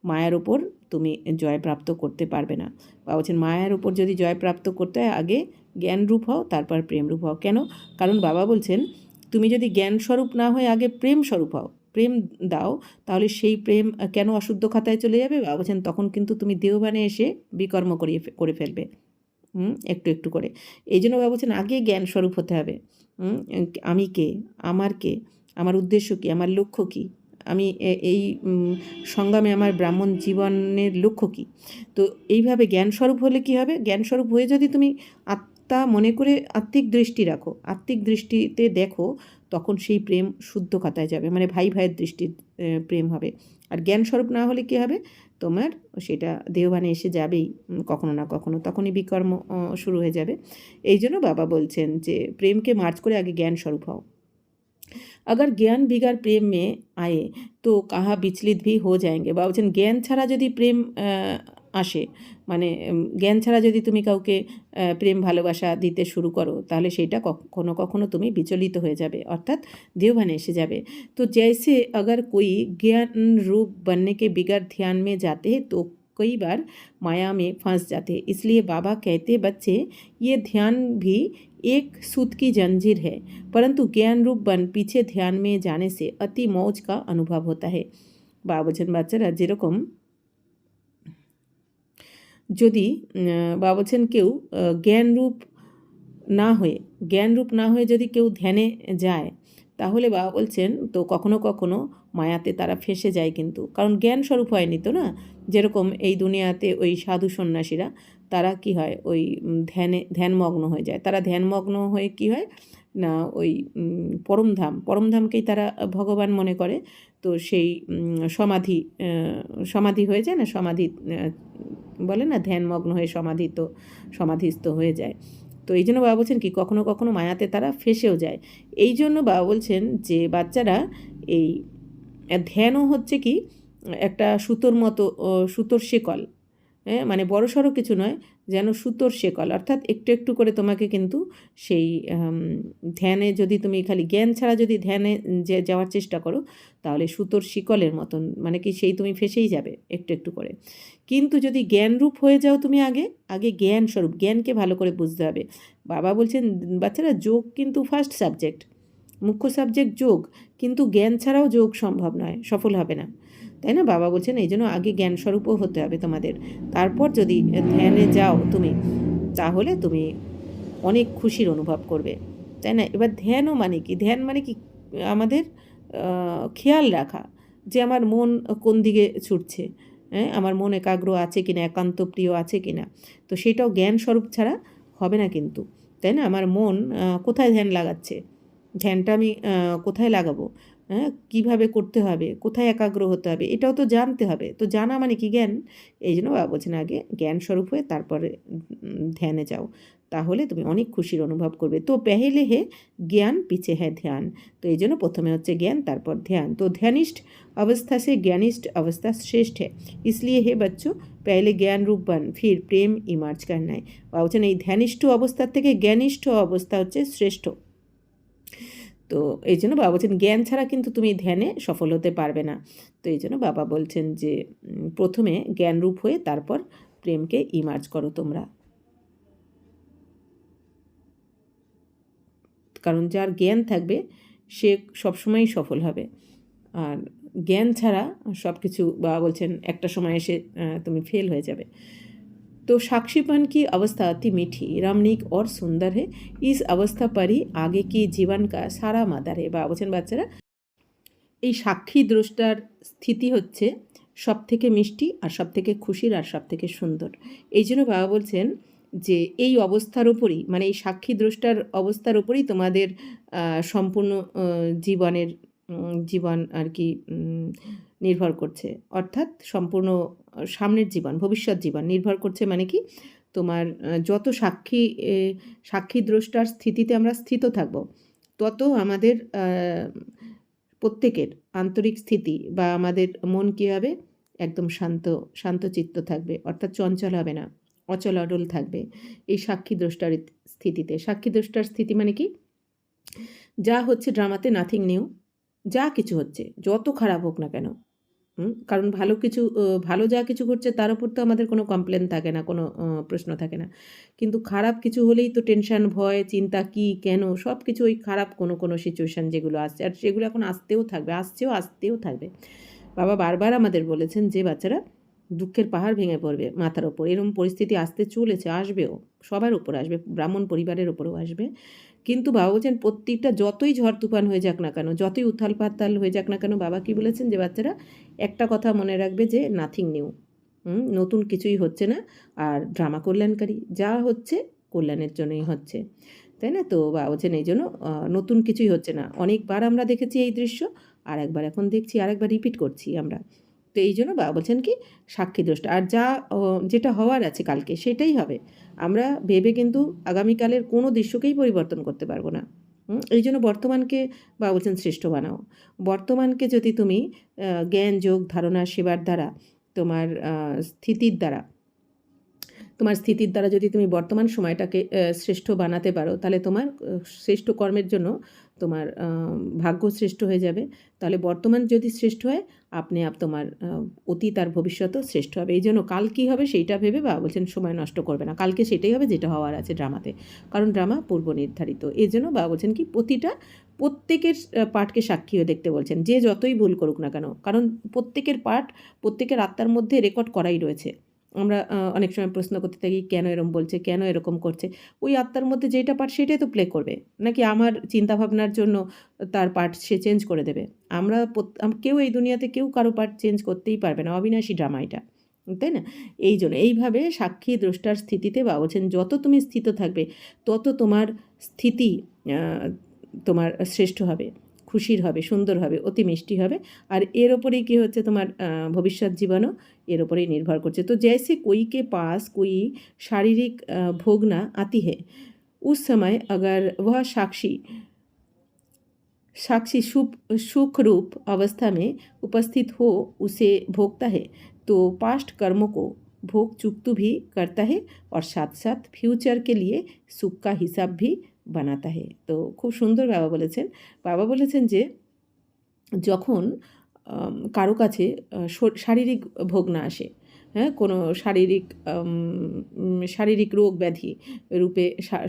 মায়ার ওপর তুমি জয়প্রাপ্ত করতে পারবে না। বাবা বলছেন মায়ার ওপর যদি জয়প্রাপ্ত করতে হয় আগে জ্ঞানরূপ হও, তারপর প্রেমরূপ হও। কেন? কারণ বাবা বলছেন তুমি যদি জ্ঞান স্বরূপ না হয়ে আগে প্রেম স্বরূপ হও, প্রেম দাও, তাহলে সেই প্রেম কেন অশুদ্ধ খাতায় চলে যাবে? বাবা বলছেন তখন কিন্তু তুমি দেহবানে এসে বিকর্ম করে ফেলবে একটু একটু করে। এই জন্য বাবা বলছেন আগে জ্ঞান স্বরূপ হতে হবে। আমি কে, আমার উদ্দেশ্য কী, আমার লক্ষ্য কী, আমি এই সংগ্রামে আমার ব্রাহ্মণ জীবনের লক্ষ্য কী। তো এইভাবে জ্ঞানস্বরূপ হলে কী হবে? জ্ঞানস্বরূপ হয়ে যদি তুমি আত্মা মনে করে আত্মিক দৃষ্টি রাখো, আত্মিক দৃষ্টিতে দেখো, তখন সেই প্রেম শুদ্ধ খাতায় যাবে, মানে ভাই ভাইয়ের দৃষ্টির প্রেম হবে। আর জ্ঞানস্বরূপ না হলে কী হবে? তোমার সেটা দেহবানে এসে যাবেই কখনো না কখনো, তখনই বিকর্ম শুরু হয়ে যাবে। এই জন্য বাবা বলছেন যে প্রেমকে মার্চ করে আগে জ্ঞানস্বরূপ হও। अगर ज्ञान बिगड़ प्रेम में आए तो कहाँ विचलित भी हो जाएंगे। বাবা বলছেন জ্ঞান ছাড়া যদি প্রেম আসে, মানে জ্ঞান ছাড়া যদি তুমি কাউকে প্রেম ভালোবাসা দিতে শুরু করো, তাহলে সেইটা কখনো কখনো তুমি বিচলিত হয়ে যাবে, অর্থাৎ দেহভানে এসে যাবে। तो जैसे अगर कोई ज्ञान रूप बनने के बिगड़ ध्यान में जाते हैं तो कई बार माया में फंस जाते हैं। इसलिए बाबा कहते बच्चे ये ध्यान भी एक सूत की जंजीर है, परंतु ज्ञान रूप बन पीछे ध्यान में जाने से अति मौज का अनुभव होता है। বাবা বলছেন বাচ্চারা যেরকম যদি বাবা বলছেন কেউ জ্ঞানরূপ না হয়ে যদি কেউ ধ্যানে যায়, তাহলে বাবা বলছেন তো কখনো কখনো মায়াতে তারা ফেঁসে যায়, কিন্তু কারণ জ্ঞান স্বরূপ হয়নি তো না। যেরকম এই দুনিয়াতে ওই সাধু সন্ন্যাসীরা, তারা কি হয় ওই ধ্যানমগ্ন হয়ে যায়। তারা ধ্যানমগ্ন হয়ে কি হয় না, ওই পরমধামকেই তারা ভগবান মনে করে। তো সেই সমাধি হয়ে যায় না, সমাধি বলে না, ধ্যানমগ্ন হয়ে সমাধিস্থ হয়ে যায়। তো এই জন্য বাবা বলছেন কি কখনো কখনো মায়াতে তারা ফেঁসেও যায়। এই জন্য বাবা বলছেন যে বাচ্চারা এই ধ্যানও হচ্ছে কি একটা সুতোর মতো, সুতোর শিকল, হ্যাঁ, মানে বড়সড় কিছু নয়, যেন সুতোর শেকল, অর্থাৎ একটু একটু করে তোমাকে কিন্তু সেই ধ্যানে যদি তুমি খালি জ্ঞান ছাড়া যদি ধ্যানে যাওয়ার চেষ্টা করো, তাহলে সুতোর শিকলের মতন, মানে কি সেই তুমি ফেঁসেই যাবে একটু একটু করে। কিন্তু যদি জ্ঞানরূপ হয়ে যাও তুমি আগে আগে জ্ঞান স্বরূপ, জ্ঞানকে ভালো করে বুঝতে হবে। বাবা বলছেন বাচ্চারা যোগ কিন্তু ফার্স্ট সাবজেক্ট, মুখ্য সাবজেক্ট যোগ, কিন্তু জ্ঞান ছাড়াও যোগ সম্ভব নয়, সফল হবে না, তাই না? বাবা বলছেন এই জন্য আগে জ্ঞানস্বরূপও হতে হবে তোমাদের, তারপর যদি ধ্যানে যাও তুমি, তাহলে তুমি অনেক খুশির অনুভব করবে, তাই না? এবার ধ্যানও মানে কি? ধ্যান মানে কি? আমাদের খেয়াল রাখা যে আমার মন কোন দিকে ছুটছে, হ্যাঁ, আমার মন একাগ্র আছে কিনা, একান্ত প্রিয় আছে কিনা। তো সেটাও জ্ঞান স্বরূপ ছাড়া হবে না কিন্তু, তাই না? আমার মন কোথায় ধ্যান লাগাচ্ছে, ধ্যানটা আমি কোথায় লাগাবো, হ্যাঁ, কীভাবে করতে হবে, কোথায় একাগ্র হতে হবে, এটাও তো জানতে হবে। তো জানা মানে কি? জ্ঞান। এই জন্য বাবা বলছেন আগে জ্ঞান স্বরূপ হয়ে তারপরে ধ্যানে যাও, তাহলে তুমি অনেক খুশির অনুভব করবে। তো পেহেলে হে জ্ঞান পিছে হ্যাঁ ধ্যান। তো এই জন্য প্রথমে হচ্ছে জ্ঞান, তারপর ধ্যান। তো ধ্যানিষ্ঠ अवस्था से ज्ञानिष्ठ अवस्था श्रेष्ठ है, इसलिए हे बच्चों पहले ज्ञान रूप बन फिर प्रेम इमार्ज करना है। বাবা বলছেন এই ধ্যানিষ্ঠ অবস্থার থেকে জ্ঞানিষ্ঠ অবস্থা হচ্ছে শ্রেষ্ঠ। তো এই জন্য বাবা বলছেন জ্ঞান ছাড়া কিন্তু তুমি ধ্যানে সফল হতে পারবে না। তো এই জন্য বাবা বলছেন যে প্রথমে জ্ঞানরূপ হয়ে তারপর প্রেমকে ইমার্জ করো তোমরা, কারণ যার জ্ঞান থাকবে সে সবসময়ই সফল হবে। আর জ্ঞান ছাড়া সব কিছু বাবা বলছেন একটা সময় এসে তুমি ফেল হয়ে যাবে। तो साक्षीपन की अवस्था अति मीठी, रमणीक और सुंदर है। इस अवस्था पर ही आगे के जीवन का सारा मादार है। বাবা বলছেন বাচ্চারা এই সাক্ষী দ্রষ্টার স্থিতি হচ্ছে সব থেকে মিষ্টি আর সব থেকে খুশির আর সব থেকে সুন্দর। এই জন্য বাবা বলছেন যে এই অবস্থার ওপরই, মানে এই সাক্ষী দ্রষ্টার অবস্থার ওপরই তোমাদের সম্পূর্ণ জীবনের জীবন আর কি নির্ভর করছে, অর্থাৎ সম্পূর্ণ সামনের জীবন, ভবিষ্যৎ জীবন নির্ভর করছে। মানে কি? তোমার যত সাক্ষী দ্রষ্টার স্থিতিতে আমরা স্থিত থাকব, তত আমাদের প্রত্যেকের আন্তরিক স্থিতি বা আমাদের মন কী হবে? একদম শান্তচিত্ত থাকবে, অর্থাৎ চঞ্চল হবে না, অচল অডল থাকবে এই সাক্ষী দ্রষ্টার স্থিতিতে। সাক্ষী দ্রষ্টার স্থিতি মানে কি? যা হচ্ছে ড্রামাতে নাথিং নিউ, যা কিছু হচ্ছে যত খারাপ হোক না কেন, কারণ ভালো যা কিছু ঘটছে তার উপর তো আমাদের কোনো কমপ্লেন থাকে না, কোনো প্রশ্ন থাকে না, কিন্তু খারাপ কিছু হলেই তো টেনশন, ভয়, চিন্তা, কি কেন, সব কিছু ওই খারাপ কোনো সিচুয়েশান যেগুলো আসছে, আর সেগুলো এখন আসতেও থাকবে, আসতেও থাকবে। বাবা বারবার আমাদের বলেছেন যে বাচ্চারা দুঃখের পাহাড় ভেঙে পড়বে মাথার ওপর, এরকম পরিস্থিতি আসতে চলেছে, আসবেও, সবার উপর আসবে, ব্রাহ্মণ পরিবারের ওপরেও আসবে। কিন্তু বাবা বলছেন প্রত্যেকটা যতই ঝড় তুফান হয়ে যাক না কেন, যতই উথাল পাতাল হয়ে যাক না কেন, বাবা কি বলেছেন যে বাচ্চারা একটা কথা মনে রাখবে যে নাথিং নিউ, নতুন কিছুই হচ্ছে না, আর ড্রামা কল্যাণকারী, যা হচ্ছে কল্যাণের জন্যই হচ্ছে, তাই না? তো বাবা বলছেন এই জন্য নতুন কিছুই হচ্ছে না, অনেকবার আমরা দেখেছি এই দৃশ্য, আর একবার এখন দেখছি, আর একবার রিপিট করছি আমরা। তো এই জন্য বাবা বলছেন কি সাক্ষী দ্রষ্টা, আর যেটা হওয়ার আছে কালকে সেটাই হবে। আমরা ভেবে কিন্তু আগামীকালের কোনো দৃশ্যকেই পরিবর্তন করতে পারবো না। এই জন্য বর্তমানকে বাবা বলছেন শ্রেষ্ঠ বানাও। বর্তমানকে যদি তুমি জ্ঞান, যোগ, ধারণা, সেবার দ্বারা, তোমার স্থিতির দ্বারা যদি তুমি বর্তমান সময়টাকে শ্রেষ্ঠ বানাতে পারো, তাহলে তোমার শ্রেষ্ঠ কর্মের জন্য তোমার ভাগ্য শ্রেষ্ঠ হয়ে যাবে। তাহলে বর্তমান যদি শ্রেষ্ঠ হয়, আপনি তোমার অতীত আর ভবিষ্যতও শ্রেষ্ঠ হবে। এই জন্য কাল কী হবে সেইটা ভেবে বাবা বলছেন সময় নষ্ট করবে না, কালকে সেটাই হবে যেটা হওয়ার আছে ড্রামাতে, কারণ ড্রামা পূর্ব নির্ধারিত। এই জন্য বাবা বলছেন কি প্রত্যেকের পার্টকে সাক্ষী হয়ে দেখতে বলছেন, যে যতই ভুল করুক না কেন, কারণ প্রত্যেকের পার্ট প্রত্যেকের আত্মার মধ্যে রেকর্ড করাই রয়েছে। আমরা অনেক সময় প্রশ্ন করতে থাকি কেন এরকম বলছে, কেন এরকম করছে, ওই আত্মার মধ্যে যেটা পার্ট সেটাই তো প্লে করবে, নাকি আমার চিন্তাভাবনার জন্য তার পার্ট সে চেঞ্জ করে দেবে? কেউ এই দুনিয়াতে কেউ কারো পার্ট চেঞ্জ করতেই পারবে না, অবিনাশী ড্রামা এটা, তাই না? এই জন্য এইভাবে সাক্ষী দ্রষ্টার স্থিতিতে বাবা বলছেন যত তুমি স্থিত থাকবে, তত তোমার স্থিতি তোমার শ্রেষ্ঠ হবে, খুশির হবে, সুন্দর হবে, অতি মিষ্টি হবে, আর এর ওপরেই কী হচ্ছে তোমার ভবিষ্যৎ জীবনও এর ওপরেই নির্ভর করছে। তো जैसे कोई के पास कोई शारीरिक भोगना आती है, उस समय अगर वह साक्षी सुख रूप अवस्था में उपस्थित हो उसे भोगता है, तो पास्ट कर्मों को भोग चुकतू भी करता है और साथ साथ फ्यूचर के लिए सुख का हिसाब भी বানাতা হে। তো খুব সুন্দর বাবা বলেছেন যে যখন কারো কাছে শারীরিক ভোগ না আসে, হ্যাঁ, কোনো শারীরিক রোগ ব্যাধি রূপে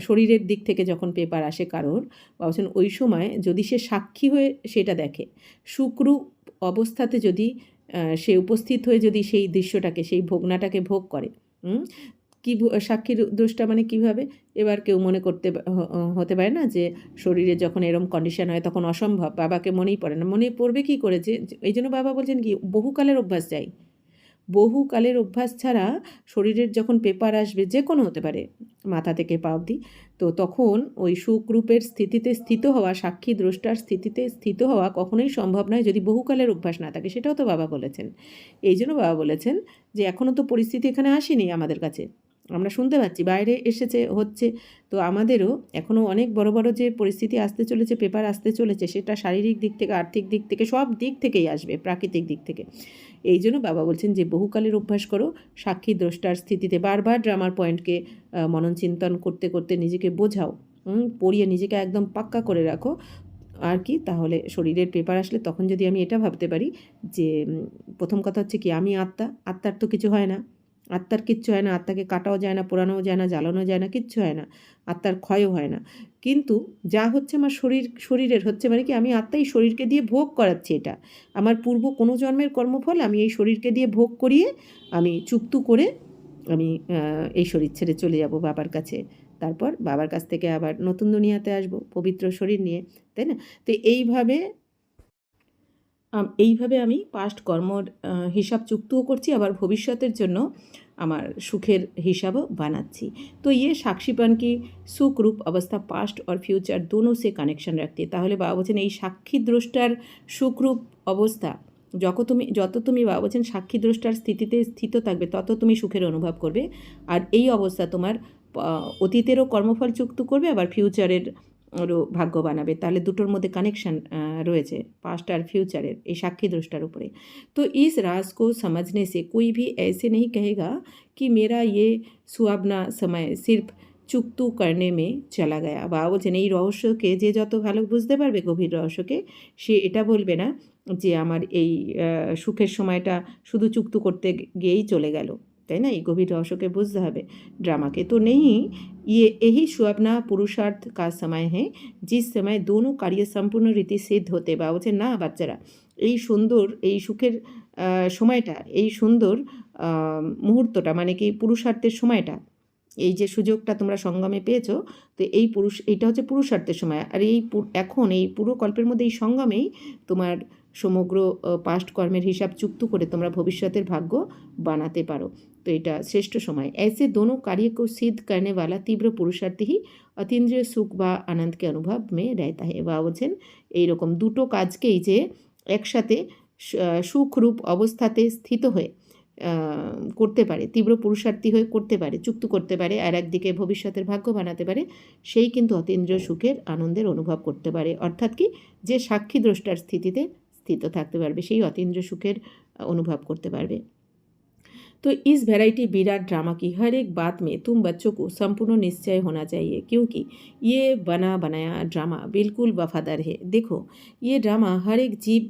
শরীরের দিক থেকে যখন পেপার আসে কারোর, বলছেন ওই সময় যদি সে সাক্ষী হয়ে সেটা দেখে, সুখরূপ অবস্থাতে যদি সে উপস্থিত হয়ে যদি সেই দৃশ্যটাকে, সেই ভোগনাটাকে ভোগ করে, কী সাক্ষীর দোষটা মানে কীভাবে? এবার কেউ মনে করতে হতে পারে না যে শরীরে যখন এরম কন্ডিশন হয় তখন অসম্ভব, বাবাকে মনেই পড়ে না। মনে পড়বে কী করে? যে এই জন্য বাবা বলছেন কি, বহুকালের অভ্যাস চাই। বহুকালের অভ্যাস ছাড়া শরীরের যখন পেপার আসবে, যে কোনো হতে পারে, মাথা থেকে পা অবধি, তো তখন ওই সুখরূপের স্থিতিতে স্থিত হওয়া, সাক্ষী দ্রষ্টার স্থিতিতে স্থিত হওয়া কখনোই সম্ভব নয় যদি বহুকালের অভ্যাস না থাকে। সেটাও তো বাবা বলেছেন। এই জন্য বাবা বলেছেন যে এখনও তো পরিস্থিতি এখানে আসেনি আমাদের কাছে, আমরা শুনতে পাচ্ছি বাইরে এসেছে, হচ্ছে, তো আমাদেরও এখনও অনেক বড় বড় যে পরিস্থিতি আসতে চলেছে, পেপার আসতে চলেছে, সেটা শারীরিক দিক থেকে, আর্থিক দিক থেকে, সব দিক থেকেই আসবে, প্রাকৃতিক দিক থেকে। এই জন্য বাবা বলছেন যে বহুকালের অভ্যাস করো, সাক্ষী দ্রষ্টার স্থিতিতে বারবার ড্রামার পয়েন্টকে মনন চিন্তন করতে করতে নিজেকে বোঝাও, পড়িয়ে নিজেকে একদম পাক্কা করে রাখো। আর কি, তাহলে শরীরের পেপার আসলে তখন যদি আমি এটা ভাবতে পারি যে প্রথম কথা হচ্ছে কি, আমি আত্মা, আত্মার তো কিছু হয় না, আত্মার কিচ্ছু হয় না, আত্মাকে কাটাও যায় না, পোড়ানোও যায় না, জ্বালানো যায় না, কিচ্ছু হয় না, আত্মার ক্ষয়ও হয় না। কিন্তু যা হচ্ছে আমার শরীরের হচ্ছে মানে কি, আমি আত্মাই শরীরকে দিয়ে ভোগ করাচ্ছি, এটা আমার পূর্ব কোনো জন্মের কর্মফল, আমি এই শরীরকে দিয়ে ভোগ করিয়ে আমি চুক্তু করে আমি এই শরীর ছেড়ে চলে যাব বাবার কাছে, তারপর বাবার কাছ থেকে আবার নতুন দুনিয়াতে আসব পবিত্র শরীর নিয়ে, তাই না? তো এইভাবে আমি পাস্ট কর্মর হিসাব চুক্তও করছি, আবার ভবিষ্যতের জন্য আমার সুখের হিসাবও বানাচ্ছি। তো সাক্ষীপান কি সুখরূপ অবস্থা পাস্ট আর ফিউচার দোনো সে কানেকশন রাখতে। তাহলে বাবা বলছেন এই সাক্ষী দ্রষ্টার সুখরূপ অবস্থা, যত তুমি বাবা বলছেন সাক্ষী দ্রষ্টার স্থিতিতে স্থিত থাকবে, তত তুমি সুখের অনুভব করবে। আর এই অবস্থা তোমার অতীতেরও কর্মফল চুক্ত করবে, আবার ফিউচারের ওরও ভাগ্য বানাবে। তাহলে দুটোর মধ্যে কানেকশান রয়েছে পাস্ট আর ফিউচারের এই সাক্ষী দ্রষ্টার উপরে। তো इस राज को समझने से कोई भी ऐसे नहीं कहेगा कि मेरा ये सुहावना समय सिर्फ চুক্তু করনে মে চলা গয়া। বাবা বলছেন এই রহস্যকে যে যত ভালো বুঝতে পারবে, গভীর রহস্যকে, সে এটা বলবে না যে আমার এই সুখের সময়টা শুধু চুক্তু করতে গিয়েই চলে গেল, তাই না? এই গভীর রহস্যকে বুঝতে হবে ড্রামাকে। তো নেই यही सुहावना पुरुषार्थ का समय है जिस समय दोनों कार्य संपूर्ण রীতি সিদ্ধ হতে। বা বলছে না বাচ্চারা, এই সুন্দর, এই সুখের সময়টা, এই সুন্দর মুহূর্তটা মানে কি পুরুষার্থের সময়টা, এই যে সুযোগটা তোমরা সঙ্গমে পেয়েছো, তো এইটা হচ্ছে পুরুষার্থের সময়। আর এখন এই পুরো কল্পের মধ্যে এই সঙ্গমেই তোমার সমগ্র পাস্ট কর্মের হিসাব চুক্ত করে তোমরা ভবিষ্যতের ভাগ্য বানাতে পারো। তো এটা শ্রেষ্ঠ সময়। ऐसे दोनों कार्य को सिद्ध करने वाला तीव्र पुरुषार्थ ही अतीन्द्रिय सुख বা আনন্দকে অনুভব মে रहता है। বা বলছেন এইরকম দুটো কাজকেই যে একসাথে সুখরূপ অবস্থাতে স্থিত হয়ে করতে পারে, তীব্র পুরুষার্থী হয়ে করতে পারে, চুক্ত করতে পারে, আর একদিকে ভবিষ্যতের ভাগ্য বানাতে পারে, সেই কিন্তু অতীন্দ্রিয় সুখের আনন্দের অনুভব করতে পারে। অর্থাৎ কি, যে সাক্ষী দ্রষ্টার স্থিতিতে স্থিত থাকতে পারবে, সেই অতীন্দ্রিয় সুখের অনুভব করতে পারবে। तो इस वैरायटी विराट ड्रामा की हर एक बात में तुम बच्चों को संपूर्ण निश्चय होना चाहिए, क्योंकि ये बना बनाया ड्रामा बिल्कुल वफादार है। देखो, ये ड्रामा हर एक जीव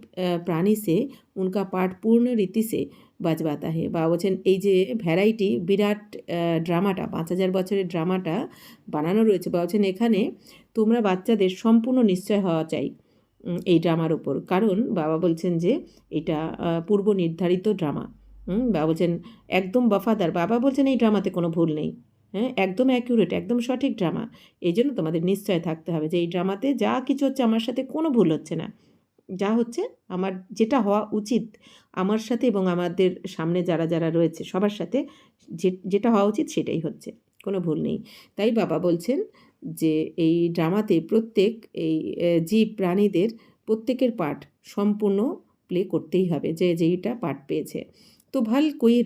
प्राणी से उनका पाठ पूर्ण रीति से বাজবাতা হে। বা বলছেন এই যে ভ্যারাইটি বিরাট ড্রামাটা, 5000 বছরের ড্রামাটা বানানো রয়েছে, বা বলছেন এখানে তোমরা বাচ্চাদের সম্পূর্ণ নিশ্চয় হওয়া চাই এই ড্রামার উপর, কারণ বাবা বলছেন যে এটা পূর্ব নির্ধারিত ড্রামা। বাবা বলছেন একদম বফাদার, বাবা বলছেন এই ড্রামাতে কোনো ভুল নেই, হ্যাঁ, একদম অ্যাকিউরেট, একদম সঠিক ড্রামা। এই জন্য তোমাদের নিশ্চয় থাকতে হবে যে এই ড্রামাতে যা কিছু হচ্ছে আমার সাথে কোনো ভুল হচ্ছে না, যা হচ্ছে আমার যেটা হওয়া উচিত আমার সাথে এবং আমাদের সামনে যারা যারা রয়েছে সবার সাথে যেটা হওয়া উচিত সেটাই হচ্ছে, কোনো ভুল নেই। তাই বাবা বলছেন যে এই ড্রামাতে প্রত্যেক এই জীব প্রাণীদের প্রত্যেকের পার্ট সম্পূর্ণ প্লে করতেই হবে, যে যেইটা পার্ট পেয়েছে। তো ভাল कोई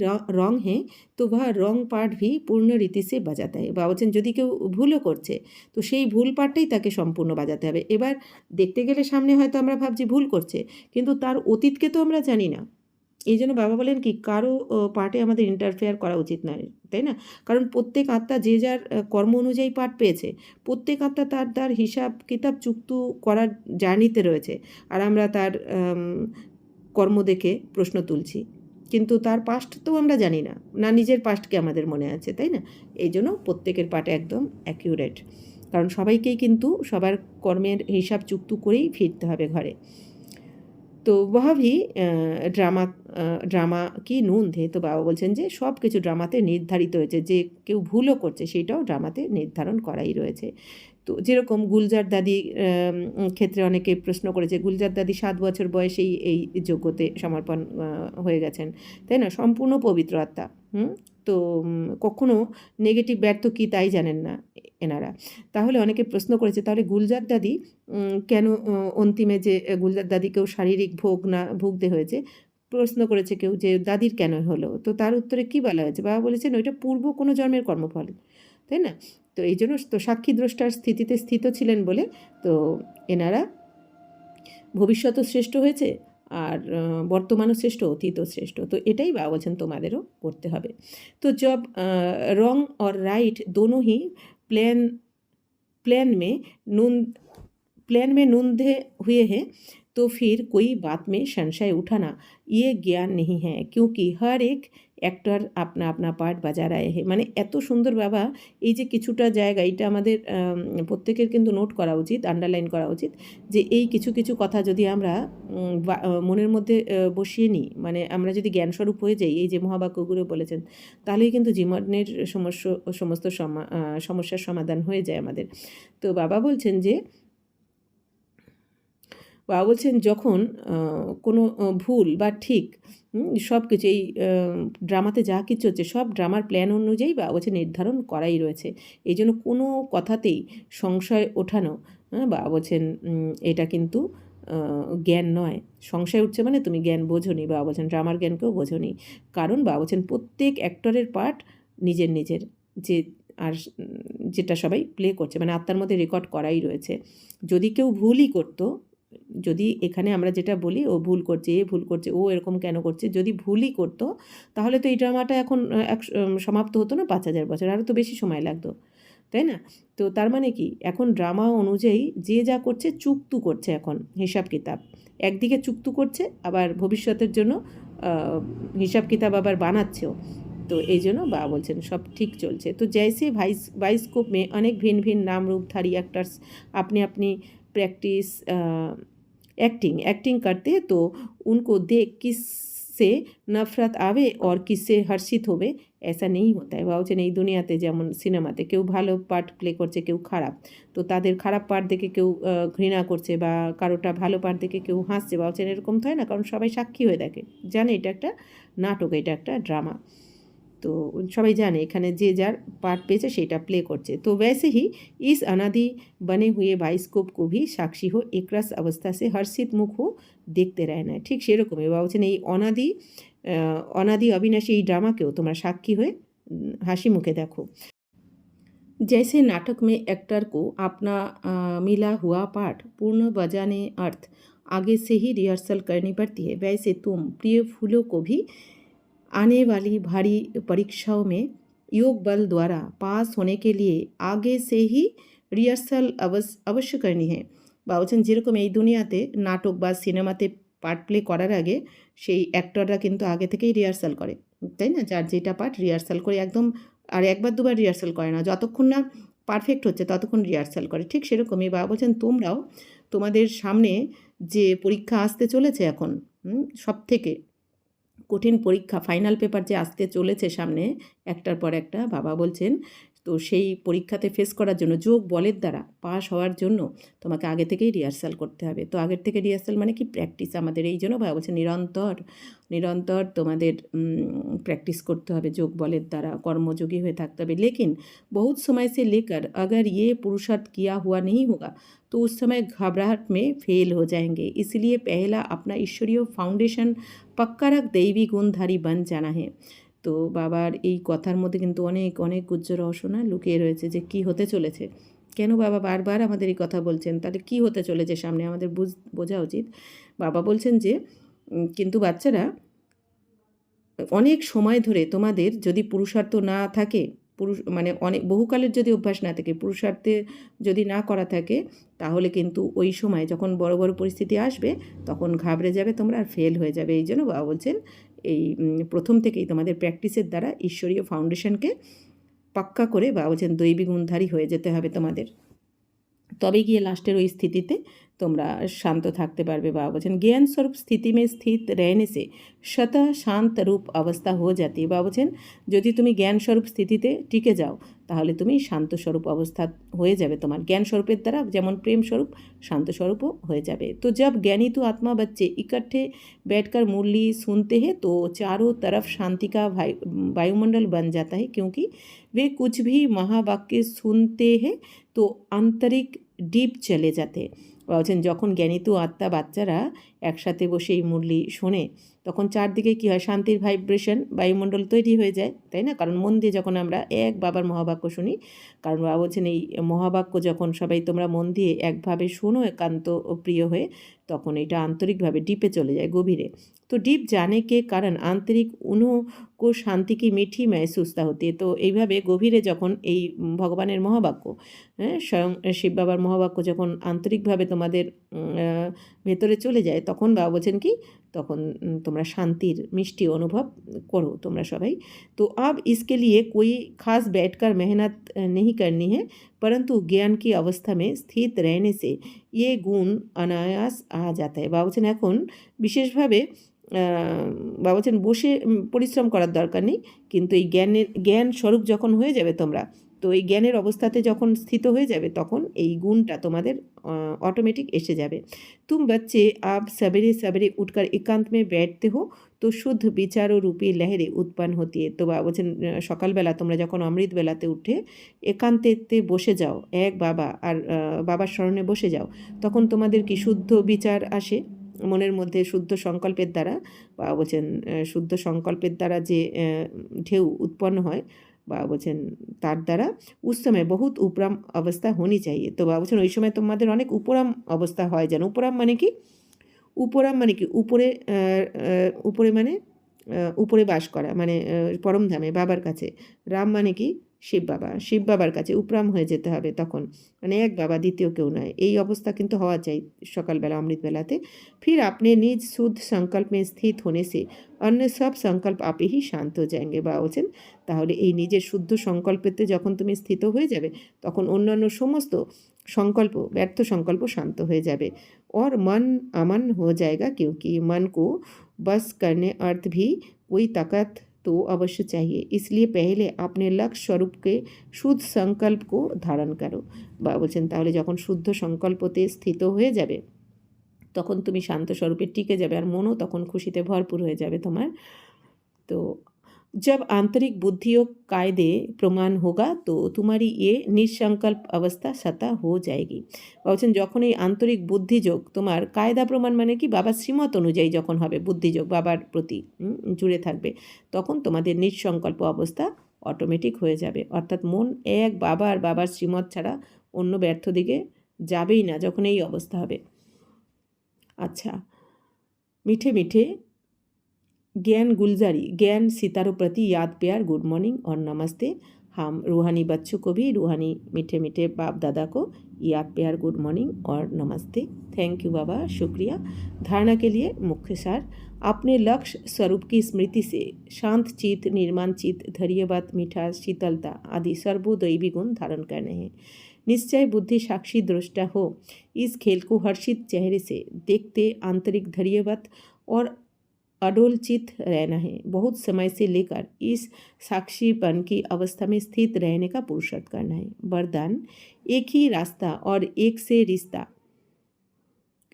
রং है তো वह রং পার্ট ভি পূর্ণ রীতি সে বাজাতে হয়। বা বলছেন যদি কেউ ভুলও করছে, তো সেই ভুল পার্টটাই তাকে সম্পূর্ণ বাজাতে হবে। এবার দেখতে গেলে সামনে হয়তো আমরা ভাবছি ভুল করছে, কিন্তু তার অতীতকে তো আমরা জানি না, এই জন্য বাবা বলেন কি কারো পার্টে আমাদের ইন্টারফেয়ার করা উচিত নয়, তাই না? কারণ প্রত্যেক আত্মা যে যার কর্ম অনুযায়ী পাঠ পেয়েছে, প্রত্যেক আত্মা তার তার হিসাব কিতাব চুক্ত করার জার্নিতে রয়েছে, আর আমরা তার কর্ম দেখে প্রশ্ন তুলছি, কিন্তু তার পাস্ট তো আমরা জানি না, না নিজের পাস্টকে আমাদের মনে আছে, তাই না? এই জন্য প্রত্যেকের পাঠে একদম অ্যাকিউরেট, কারণ সবাইকেই কিন্তু সবার কর্মের হিসাব চুক্ত করেই ফিরতে হবে ঘরে। তো वह भी ড্রামা ড্রামা কি নুন ধে, তো বাবা বলছেন যে সব কিছু ড্রামাতে নির্ধারিত হয়েছে, যে কেউ ভুলও করছে সেটাও ড্রামাতে নির্ধারণ করাই রয়েছে। তো যেরকম গুলজার দাদি ক্ষেত্রে অনেকে প্রশ্ন করেছে, গুলজার দাদি 7 বছর বয়সেই এই যজ্ঞতে সমর্পণ হয়ে গেছেন, তাই না? সম্পূর্ণ পবিত্র আত্মা। তো কখনো নেগেটিভ ব্যর্থ কী তাই জানেন না এনারা। তাহলে অনেকে প্রশ্ন করেছে, তাহলে গুলজার দাদি কেন অন্তিমে যে গুলজার দাদিকেও শারীরিক ভোগ না ভুগতে হয়েছে, প্রশ্ন করেছে কেউ যে দাদির কেন হলো? তো তার উত্তরে কী বলা হয়েছে? বাবা বলেছেন ওইটা পূর্ব কোনো জন্মের কর্মফল, তাই না? তো এই জন্য তো সাক্ষী দ্রষ্টার স্থিতিতে স্থিত ছিলেন বলে তো এনারা ভবিষ্যতও শ্রেষ্ঠ হয়েছে, আর বর্তমানও শ্রেষ্ঠ, অতীতও শ্রেষ্ঠ। তো এটাই বাবা বলছেন তোমাদেরও করতে হবে। তো जब रॉन्ग और राइट दोनों ही प्लेन प्लेन में नून प्लेन में नूंधे हुए हैं, तो फिर कोई बात में संशय उठाना ये ज्ञान नहीं है, क्योंकि हर एक অ্যাক্টর আপনা আপনা পার্ট বাজা রায় হে। মানে এত সুন্দর বাবা, এই যে কিছুটা জায়গা, এটা আমাদের প্রত্যেকের কিন্তু নোট করা উচিত, আন্ডারলাইন করা উচিত, যে এই কিছু কিছু কথা যদি আমরা মনের মধ্যে বসিয়ে নিই, মানে আমরা যদি জ্ঞানস্বরূপ হয়ে যাই, এই যে মহাবাক্যগুলো বলেছেন, তাহলেই কিন্তু জীবনের সমস্ত সমস্যার সমাধান হয়ে যায় আমাদের। তো বাবা বলছেন যে বাবা বলছেন যখন কোনো ভুল বা ঠিক সব কিছু এই ড্রামাতে যা কিছু হচ্ছে সব ড্রামার প্ল্যান অনুযায়ী বাবা বলছে নির্ধারণ করাই রয়েছে। এই জন্য কোনো কথাতেই সংশয় ওঠানো, বাবা বলছেন এটা কিন্তু জ্ঞান নয়। সংশয় উঠছে মানে তুমি জ্ঞান বোঝোনি, বাবা বলছেন ড্রামার জ্ঞানকেও বোঝোনি। কারণ বাবা বলছেন প্রত্যেক অ্যাক্টরের পার্ট নিজের নিজের, যে আর যেটা সবাই প্লে করছে মানে আত্মার মধ্যে রেকর্ড করাই রয়েছে। যদি কেউ ভুলই করতো, যদি এখানে আমরা যেটা বলি ও ভুল করছে, এ ভুল করছে, ও এরকম কেন করছে, যদি ভুলই করতো তাহলে তো এই ড্রামাটা এখন সমাপ্ত হতো না 5000 বছর, আরও তো বেশি সময় লাগতো, তাই না? তো তার মানে কি, এখন ড্রামা অনুযায়ী যে যা করছে চুক্তু করছে, এখন হিসাব কিতাব একদিকে চুক্তু করছে, আবার ভবিষ্যতের জন্য হিসাব কিতাব আবার বানাচ্ছেও। তো এই জন্য বাবা বলছেন সব ঠিক চলছে। তো जैसे बाइस्कोप में अनेक भिन्न भिन्न नाम रूपधारी एक्टर्स अपनी अपनी प्रैक्टिस एक्टिंग करते हैं, तो उनको देख किससे नफरत आवे और किससे हर्षित होवे, ऐसा नहीं होता है। বাবা বলছেন এই দুনিয়াতে যেমন সিনেমাতে কেউ ভালো পার্ট প্লে করছে, কেউ খারাপ, তো তাদের খারাপ পার্ট দেখে কেউ ঘৃণা করছে, বা কারোটা ভালো পার্ট দেখে কেউ হাসছে, বাবা বলছেন এরকম তো হয় না, কারণ সবাই সাক্ষী হয়ে দেখে, জানে এটা একটা নাটক, এটা একটা ড্রামা। তো সবাই জানে এখানে যে যার পার্ট পেয়েছে সেটা প্লে করছে। তো वैसे ही इस अनादि बने हुए बाइस्कोप को भी साक्षी हो एक रस अवस्था से हर्षित मुख हो দেখতে रहना है। ঠিক সেরকমই বাবা বলছেন এই অনাদি অবিনাশী এই ড্রামাকেও তোমরা সাক্ষী হয়ে হাসি মুখে দেখো। जैसे नाटक में एक्टर को अपना मिला हुआ पाठ पूर्ण बजाने अर्थ आगे से ही रिहर्सल करनी पड़ती है, वैसे तुम प्रिय फूलों को भी आने वाली भारी परीक्षाओं में योग बल द्वारा पास होने के लिए आगे से ही रिहर्सल अवश्य करनी है। বা বলছেন যেরকম এই দুনিয়াতে নাটক বা সিনেমাতে পার্ট প্লে করার আগে সেই অ্যাক্টররা কিন্তু আগে থেকেই রিহার্সাল করে, তাই না? যার যেটা পার্ট রিহার্সাল করে একদম, আর একবার দুবার রিহার্সাল করে না, যতক্ষণ না পারফেক্ট হচ্ছে ততক্ষণ রিহার্সাল করে। ঠিক সেরকমই বাবা বলছেন তোমরাও তোমাদের সামনে যে পরীক্ষা আসতে চলেছে এখন, সবথেকে কঠিন পরীক্ষা, ফাইনাল পেপার যে আসতে চলেছে সামনে একটার পর একটা, বাবা বলছেন তো সেই পরীক্ষাতে ফেস করার জন্য যোগ বলের দ্বারা পাস হওয়ার জন্য তোমাকে আগে থেকেই রিহার্সাল করতে হবে। তো আগের থেকে রিহার্সাল মানে কি প্র্যাকটিস আমাদের, এই জন্য বাবা বলছেন নিরন্তর তোমাদের प्रैक्टिस করতে হবে, যোগ বলের দ্বারা কর্মযোগী হয়ে থাকতে হবে। लेकिन बहुत समय से लेकर अगर ये पुरुषार्थ किया हुआ नहीं होगा तो उस समय घबराहट में फेल हो जाएंगे, इसलिए पहला अपना ईश्वरीय फाउंडेशन पक्का रख दैवी गुणधारी बन जाना है। তো বাবার এই কথার মধ্যে কিন্তু অনেক অনেক গুজ্জ রহস্য না লুকিয়ে রয়েছে, যে কি হতে চলেছে, কেন বাবা বারবার আমাদের এই কথা বলছেন, তাহলে কি হতে চলেছে সামনে আমাদের বোঝা উচিত। বাবা বলছেন যে কিন্তু বাচ্চারা অনেক সময় ধরে তোমাদের যদি পুরুষার্থ না থাকে, মানে অনেক বহুকালের যদি অভ্যাস না থাকে, পুরুষার্থে যদি না করা থাকে, তাহলে কিন্তু ওই সময় যখন বড় বড় পরিস্থিতি আসবে তখন ঘাবড়ে যাবে তোমরা আর ফেল হয়ে যাবে। এই জন্য বাবা বলছেন এই প্রথম থেকেই তোমাদের প্র্যাকটিসের দ্বারা ঈশ্বরীয় ফাউন্ডেশনকে পাক্কা করে বাবা বলছেন দৈবী গুণধারী হয়ে যেতে হবে তোমাদের, তবে গিয়ে লাস্টের ওই স্থিতিতে তোমরা শান্ত থাকতে পারবে। बाबा वचन ज्ञान स्वरूप स्थिति में स्थित रहने से स्वतः शांत रूप अवस्था हो जाती है। बाबा वचन যদি তুমি জ্ঞান স্বরূপ স্থিতিতে টিকে যাও তাহলে তুমি শান্ত স্বরূপ অবস্থা হয়ে যাবে, তোমার জ্ঞান স্বরূপের দ্বারা যেমন প্রেম স্বরূপ शांत स्वरूपও হয়ে যাবে। तो जब ज्ञानी तो आत्मा बच्चे इकट्ठे बैठकर मुरली सुनते हैं तो चारों तरफ शांति का वायुमंडल बन जाता है, क्योंकि वे कुछ भी महावाक्य सुनते हैं तो आंतरिक ডিপ চলে যেতে বলছেন। যখন জ্ঞানিত আত্মা বাচ্চারা একসাথে বসে এই মুরলি শোনে তখন চারদিকে কী হয়, শান্তির ভাইব্রেশন বায়ুমণ্ডল তৈরি হয়ে যায়, তাই না? কারণ মন দিয়ে যখন আমরা এক বাবার মহাবাক্য শুনি, কারণ বাবা বলছেন এই মহাবাক্য যখন সবাই তোমরা মন দিয়ে একভাবে শোনো একান্ত ও প্রিয় হয়ে, তখন এটা আন্তরিকভাবে ডিপে চলে যায়, গভীরে। তো ডিপ জানে কে কারণ আন্তরিক উनको শান্তি কি মিঠি महसूसता होती है। তো এইভাবে গভীরে যখন এই ভগবানের মহাবাক্য, হ্যাঁ, স্বয়ং শিব বাবার মহাবাক্য যখন আন্তরিকভাবে তোমাদের ভেতরে চলে যায় তখন বাবা বলছেন কি, তখন তোমরা শান্তির মিষ্টি অনুভব করো তোমরা সবাই। তো अब इसके लिए कोई खास बैठकर मेहनत नहीं करनी है, परंतु ज्ञान की अवस्था में स्थित रहने से ये गुण अनायास आ जाता है। বাবা বলছেন এখন বিশেষভাবে বাবা বলছেন বসে পরিশ্রম করার দরকার নেই, কিন্তু এই জ্ঞান স্বরূপ যখন হয়ে যাবে তোমরা, তো এই জ্ঞানের অবস্থাতে যখন স্থিত হয়ে যাবে তখন এই গুণটা তোমাদের ऑटोमेटिक এসে যাবে। तुम बच्चे आप सवेरे सवेरे उठकर एकांत में बैठते हो तो शुद्ध विचारों रूपी लहरें उत्पन्न होती है। তো বাবা বলছেন সকালবেলা তোমরা যখন অমৃত বেলাতে উঠে একান্তেতে বসে যাও, এক বাবা আর বাবার স্মরণে বসে যাও, তখন তোমাদের কি শুদ্ধ বিচার আসে মনের মধ্যে শুদ্ধ সংকল্পের দ্বারা। বাবা বলছেন শুদ্ধ সংকল্পের দ্বারা যে ঢেউ উৎপন্ন হয়, বাবা বলছেন তার দ্বারা उस समय बहुत उपराम अवस्था होनी चाहिए। তো বাবা বলছেন ওই সময় তোমাদের অনেক উপরাম অবস্থা হয় যেন। উপরাম মানে কি? উপরাম মানে কি? উপরে উপরে মানে উপরে বাস করা, মানে পরমধামে বাবার কাছে। রাম মানে কি? শিব বাবা, শিব বাবার কাছে উপরাম হয়ে যেতে হবে তখন, মানে এক বাবা দ্বিতীয় কেউ নয়, এই অবস্থা কিন্তু হওয়া চাই সকালবেলা অমৃতবেলাতে। फिर अपने निज शुद्ध संकल्प में स्थित होने से अन्य सब संकल्प आप ही शांत हो जाएंगे। বা বলছেন তাহলে এই নিজের শুদ্ধ সংকল্পেতে যখন তুমি স্থিত হয়ে যাবে তখন অন্যান্য সমস্ত সংকল্প, ব্যর্থ সংকল্প শান্ত হয়ে যাবে। और मन अमन हो जाएगा, क्योंकि मन को बस करने अर्थ भी कोई ताकत तो अवश्य चाहिए, इसलिए पहले अपने लक्ष्य स्वरूप के शुद्ध संकल्प को धारण करो। বা বলছেন তাহলে যখন শুদ্ধ সংকল্পতে স্থিত হয়ে যাবে তখন তুমি শান্ত স্বরূপে টিকে যাবে আর মনও তখন খুশিতে ভরপুর হয়ে যাবে তোমার। তো जब आंतरिक बुद्धियों कायदे प्रमाण होगा तो तुम्हारी ये निसंकल्प अवस्था सता हो जाएगी। বলছেন যখন এই আন্তরিক বুদ্ধিযোগ তোমার কায়দা প্রমাণ মানে কি, বাবার শ্রীমত অনুযায়ী যখন হবে বুদ্ধিযোগ বাবার প্রতি জুড়ে থাকবে, তখন তোমাদের নিঃসংকল্প অবস্থা অটোমেটিক হয়ে যাবে। অর্থাৎ মন এক বাবার শ্রীমত ছাড়া অন্য ব্যর্থ দিকে যাবেই না যখন এই অবস্থা হবে। अच्छा, मीठे मीठे ज्ञान गुलजारी, ज्ञान सितारों प्रति याद प्यार, गुड मॉर्निंग और नमस्ते। हम रूहानी बच्चों को भी रूहानी मीठे मीठे बाप दादा को याद प्यार, गुड मॉर्निंग और नमस्ते। थैंक यू बाबा, शुक्रिया। धारणा के लिए मुख्य सार, अपने लक्ष्य स्वरूप की स्मृति से शांत चित्त, निर्माण चित्त, धैर्यवाद, मिठास, शीतलता आदि सर्वदैवी गुण धारण करने हैं। निश्चय बुद्धि साक्षी दृष्टा हो, इस खेल को हर्षित चेहरे से देखते आंतरिक धैर्यवाद और अडोल चित्त रहना है। बहुत समय से लेकर इस साक्षीपन की अवस्था में स्थित रहने का पुरुषार्थ करना है। वरदान, एक ही रास्ता और एक से रिश्ता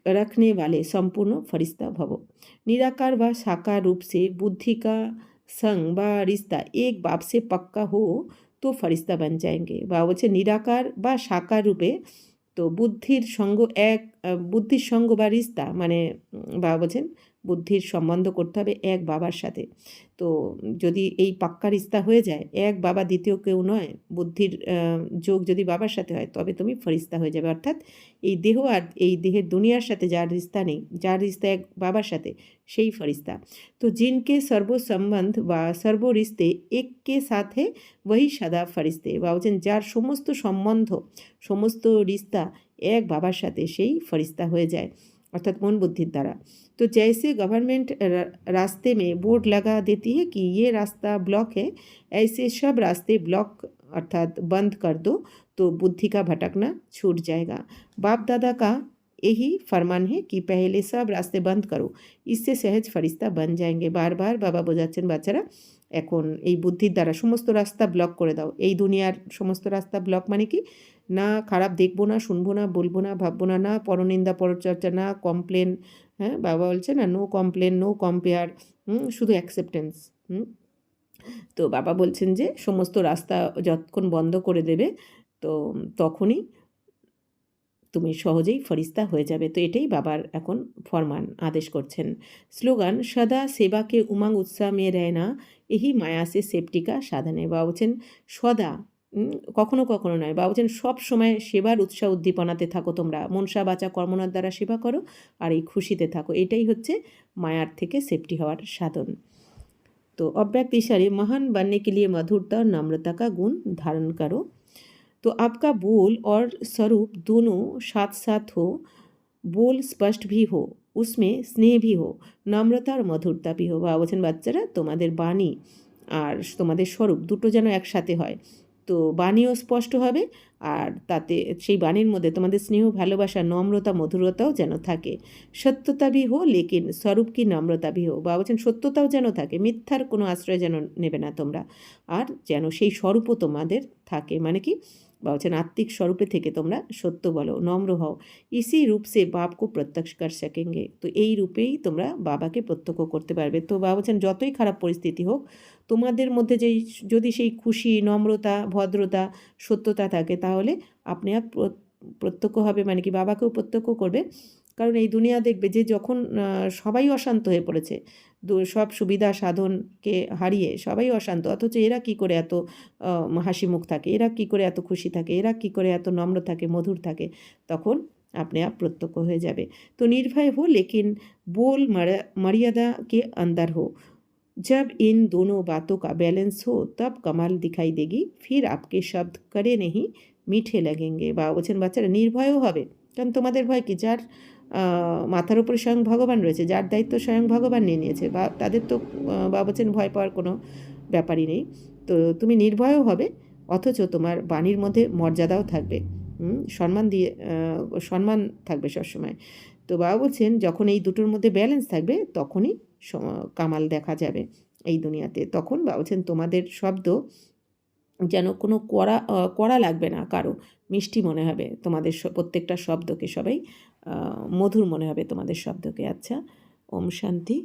रखने वाले संपूर्ण फरिश्ता भवो। निराकार व साकार रूप से बुद्धि का संग व रिश्ता एक बाप से पक्का हो तो फरिश्ता बन जाएंगे। बाबा বলছে নিরাকার বা সাকার রূপে, তো বুদ্ধির সঙ্গ এক, বুদ্ধির সঙ্গ বা রিস্তা মানে বাবা বলছেন বুদ্ধির সম্বন্ধ করতে হবে এক বাবার সাথে। তো যদি এই পাক্কা রিস্তা হয়ে যায়, এক বাবা দ্বিতীয় কেউ নয়, বুদ্ধির যোগ যদি বাবার সাথে হয় তবে তুমি ফরিস্তা হয়ে যাবে। অর্থাৎ এই দেহ আর এই দেহের দুনিয়ার সাথে যার রিস্তা নেই, যার রিস্তা এক বাবার সাথে, সেই ফরিস্তা। তো জিনকে সর্ব সম্বন্ধ বা সর্ব রিস্তে এক কে সাথে वही सदा फरिश्ते বা বলছেন যার সমস্ত সম্বন্ধ, সমস্ত রিস্তা এক বাবার সাথে, সেই ফরিস্তা হয়ে যায় অর্থাৎ মন বুদ্ধির দ্বারা। तो जैसे गवर्नमेंट रास्ते में बोर्ड लगा देती है कि ये रास्ता ब्लॉक है, ऐसे सब रास्ते ब्लॉक अर्थात बंद कर दो तो बुद्धि का भटकना छूट जाएगा। बाप दादा का यही फरमान है कि पहले सब रास्ते बंद करो, इससे सहज फरिश्ता बन जाएंगे। बार बार बाबा বোঝাচ্ছেন বাচ্চারা এখন এই বুদ্ধির দ্বারা সমস্ত রাস্তা ব্লক করে দাও। এই দুনিয়ার সমস্ত রাস্তা ব্লক মানে কি, না খারাপ দেখবো না, শুনবো না, বলবো না, ভাববো না, না পরনিন্দা পরচর্চা, না কমপ্লেন, হ্যাঁ বাবা বলছে না নো কমপ্লেন নো কম্পেয়ার, শুধু অ্যাকসেপ্টেন্স। তো বাবা বলছেন যে সমস্ত রাস্তা যতক্ষণ বন্ধ করে দেবে তো তখনই তুমি সহজেই ফরিস্তা হয়ে যাবে। তো এটাই বাবার এখন ফরমান, আদেশ করছেন। স্লোগান সদা সেবাকে উমাং উৎসাহ মে রহনা यही माया से सेफ्टी का साधन है। বাবা বলছেন সদা, কখনো কখনো নয়, বাবা বলছেন সব সময় সেবার উৎসাহ উদ্দীপনাতে থাকো তোমরা, মনসা বাচা কর্মনার দ্বারা সেবা করো আর এই খুশিতে থাকো, এটাই হচ্ছে মায়ার থেকে সেফটি হওয়ার সাধন। तो अव्यक्त इशारे महान बनने के लिए मधुरता और नम्रता का गुण धारण करो। तो आपका बोल और स्वरूप दोनों साथ साथ हो, बोल स्पष्ट भी हो, उसमें स्नेह भी हो, নম্রতা আর মধুরতা भी हो। বাবা বলছেন বাচ্চারা তোমাদের বাণী আর তোমাদের স্বরূপ দুটো যেন একসাথে হয়। তো বাণীও স্পষ্ট হবে আর তাতে সেই বাণীর মধ্যে তোমাদের স্নেহ ভালোবাসা নম্রতা মধুরতাও যেন থাকে। সত্যতা भी हो लेकिन स्वरूप की নম্রতা भी हो। বাবা বলছেন সত্যতাও যেন থাকে, মিথ্যার কোনো আশ্রয় যেন নেবে না তোমরা, আর যেন সেই স্বরূপও তোমাদের থাকে। মানে কি বাবা বলছেন আত্মিক স্বরূপে থেকে তোমরা সত্য বলো, নম্র হও। ইসি রূপ সে বাপকে প্রত্যক্ষ কর সকেঙ্গে। তো এই রূপেই তোমরা বাবাকে প্রত্যক্ষ করতে পারবে। তো বাবা বলছেন যতই খারাপ পরিস্থিতি হোক তোমাদের মধ্যে যেই যদি সেই খুশি নম্রতা ভদ্রতা সত্যতা থাকে তাহলে আপনি আপ প্রত্যক্ষ হবে, মানে কি বাবাকেও প্রত্যক্ষ করবে। কারণ এই দুনিয়া দেখবে যে যখন সবাই অশান্ত হয়ে পড়েছে, সব সুবিধা সাধনকে হারিয়ে সবাই অশান্ত, অথচ এরা কি করে এত হাসি মুখ থাকে, এরা কি করে এত খুশি থাকে, এরা কি করে এত নম্র থাকে মধুর থাকে, তখন अपने आप प्रत्यक्ष हो जाए। तो निर्भय हो लेकिन बोल मर्यादा के अंदर हो। जब इन दोनों बातों का बैलेंस हो तब कमाल दिखाई देगी, फिर आपके शब्द करे नहीं मीठे लगेंगे। বা বলছেন বাচ্চারা নির্ভয়ও হবে, কারণ তোমাদের ভয় কি, যার মাথার উপরে স্বয়ং ভগবান রয়েছে, যার দায়িত্ব স্বয়ং ভগবান নিয়ে নিয়েছে, বা তাদের তো বা বলছেন ভয় পাওয়ার কোনো ব্যাপারই নেই। তো তুমি নির্ভয়ও হবে অথচ তোমার বাণীর মধ্যে মর্যাদাও থাকবে, সম্মান দিয়ে সম্মান থাকবে সবসময়। তো বাবা বলছেন যখন এই দুটোর মধ্যে ব্যালেন্স থাকবে তখনই কামাল দেখা যাবে এই দুনিয়াতে। তখন বাবা বলছেন তোমাদের শব্দ যেন কোনো কড়া লাগবে না কারো, মিষ্টি মনে হবে তোমাদের প্রত্যেকটা শব্দকে, সবাই মধুর মনে হবে তোমাদের শব্দকে। আচ্ছা, ওম শান্তি।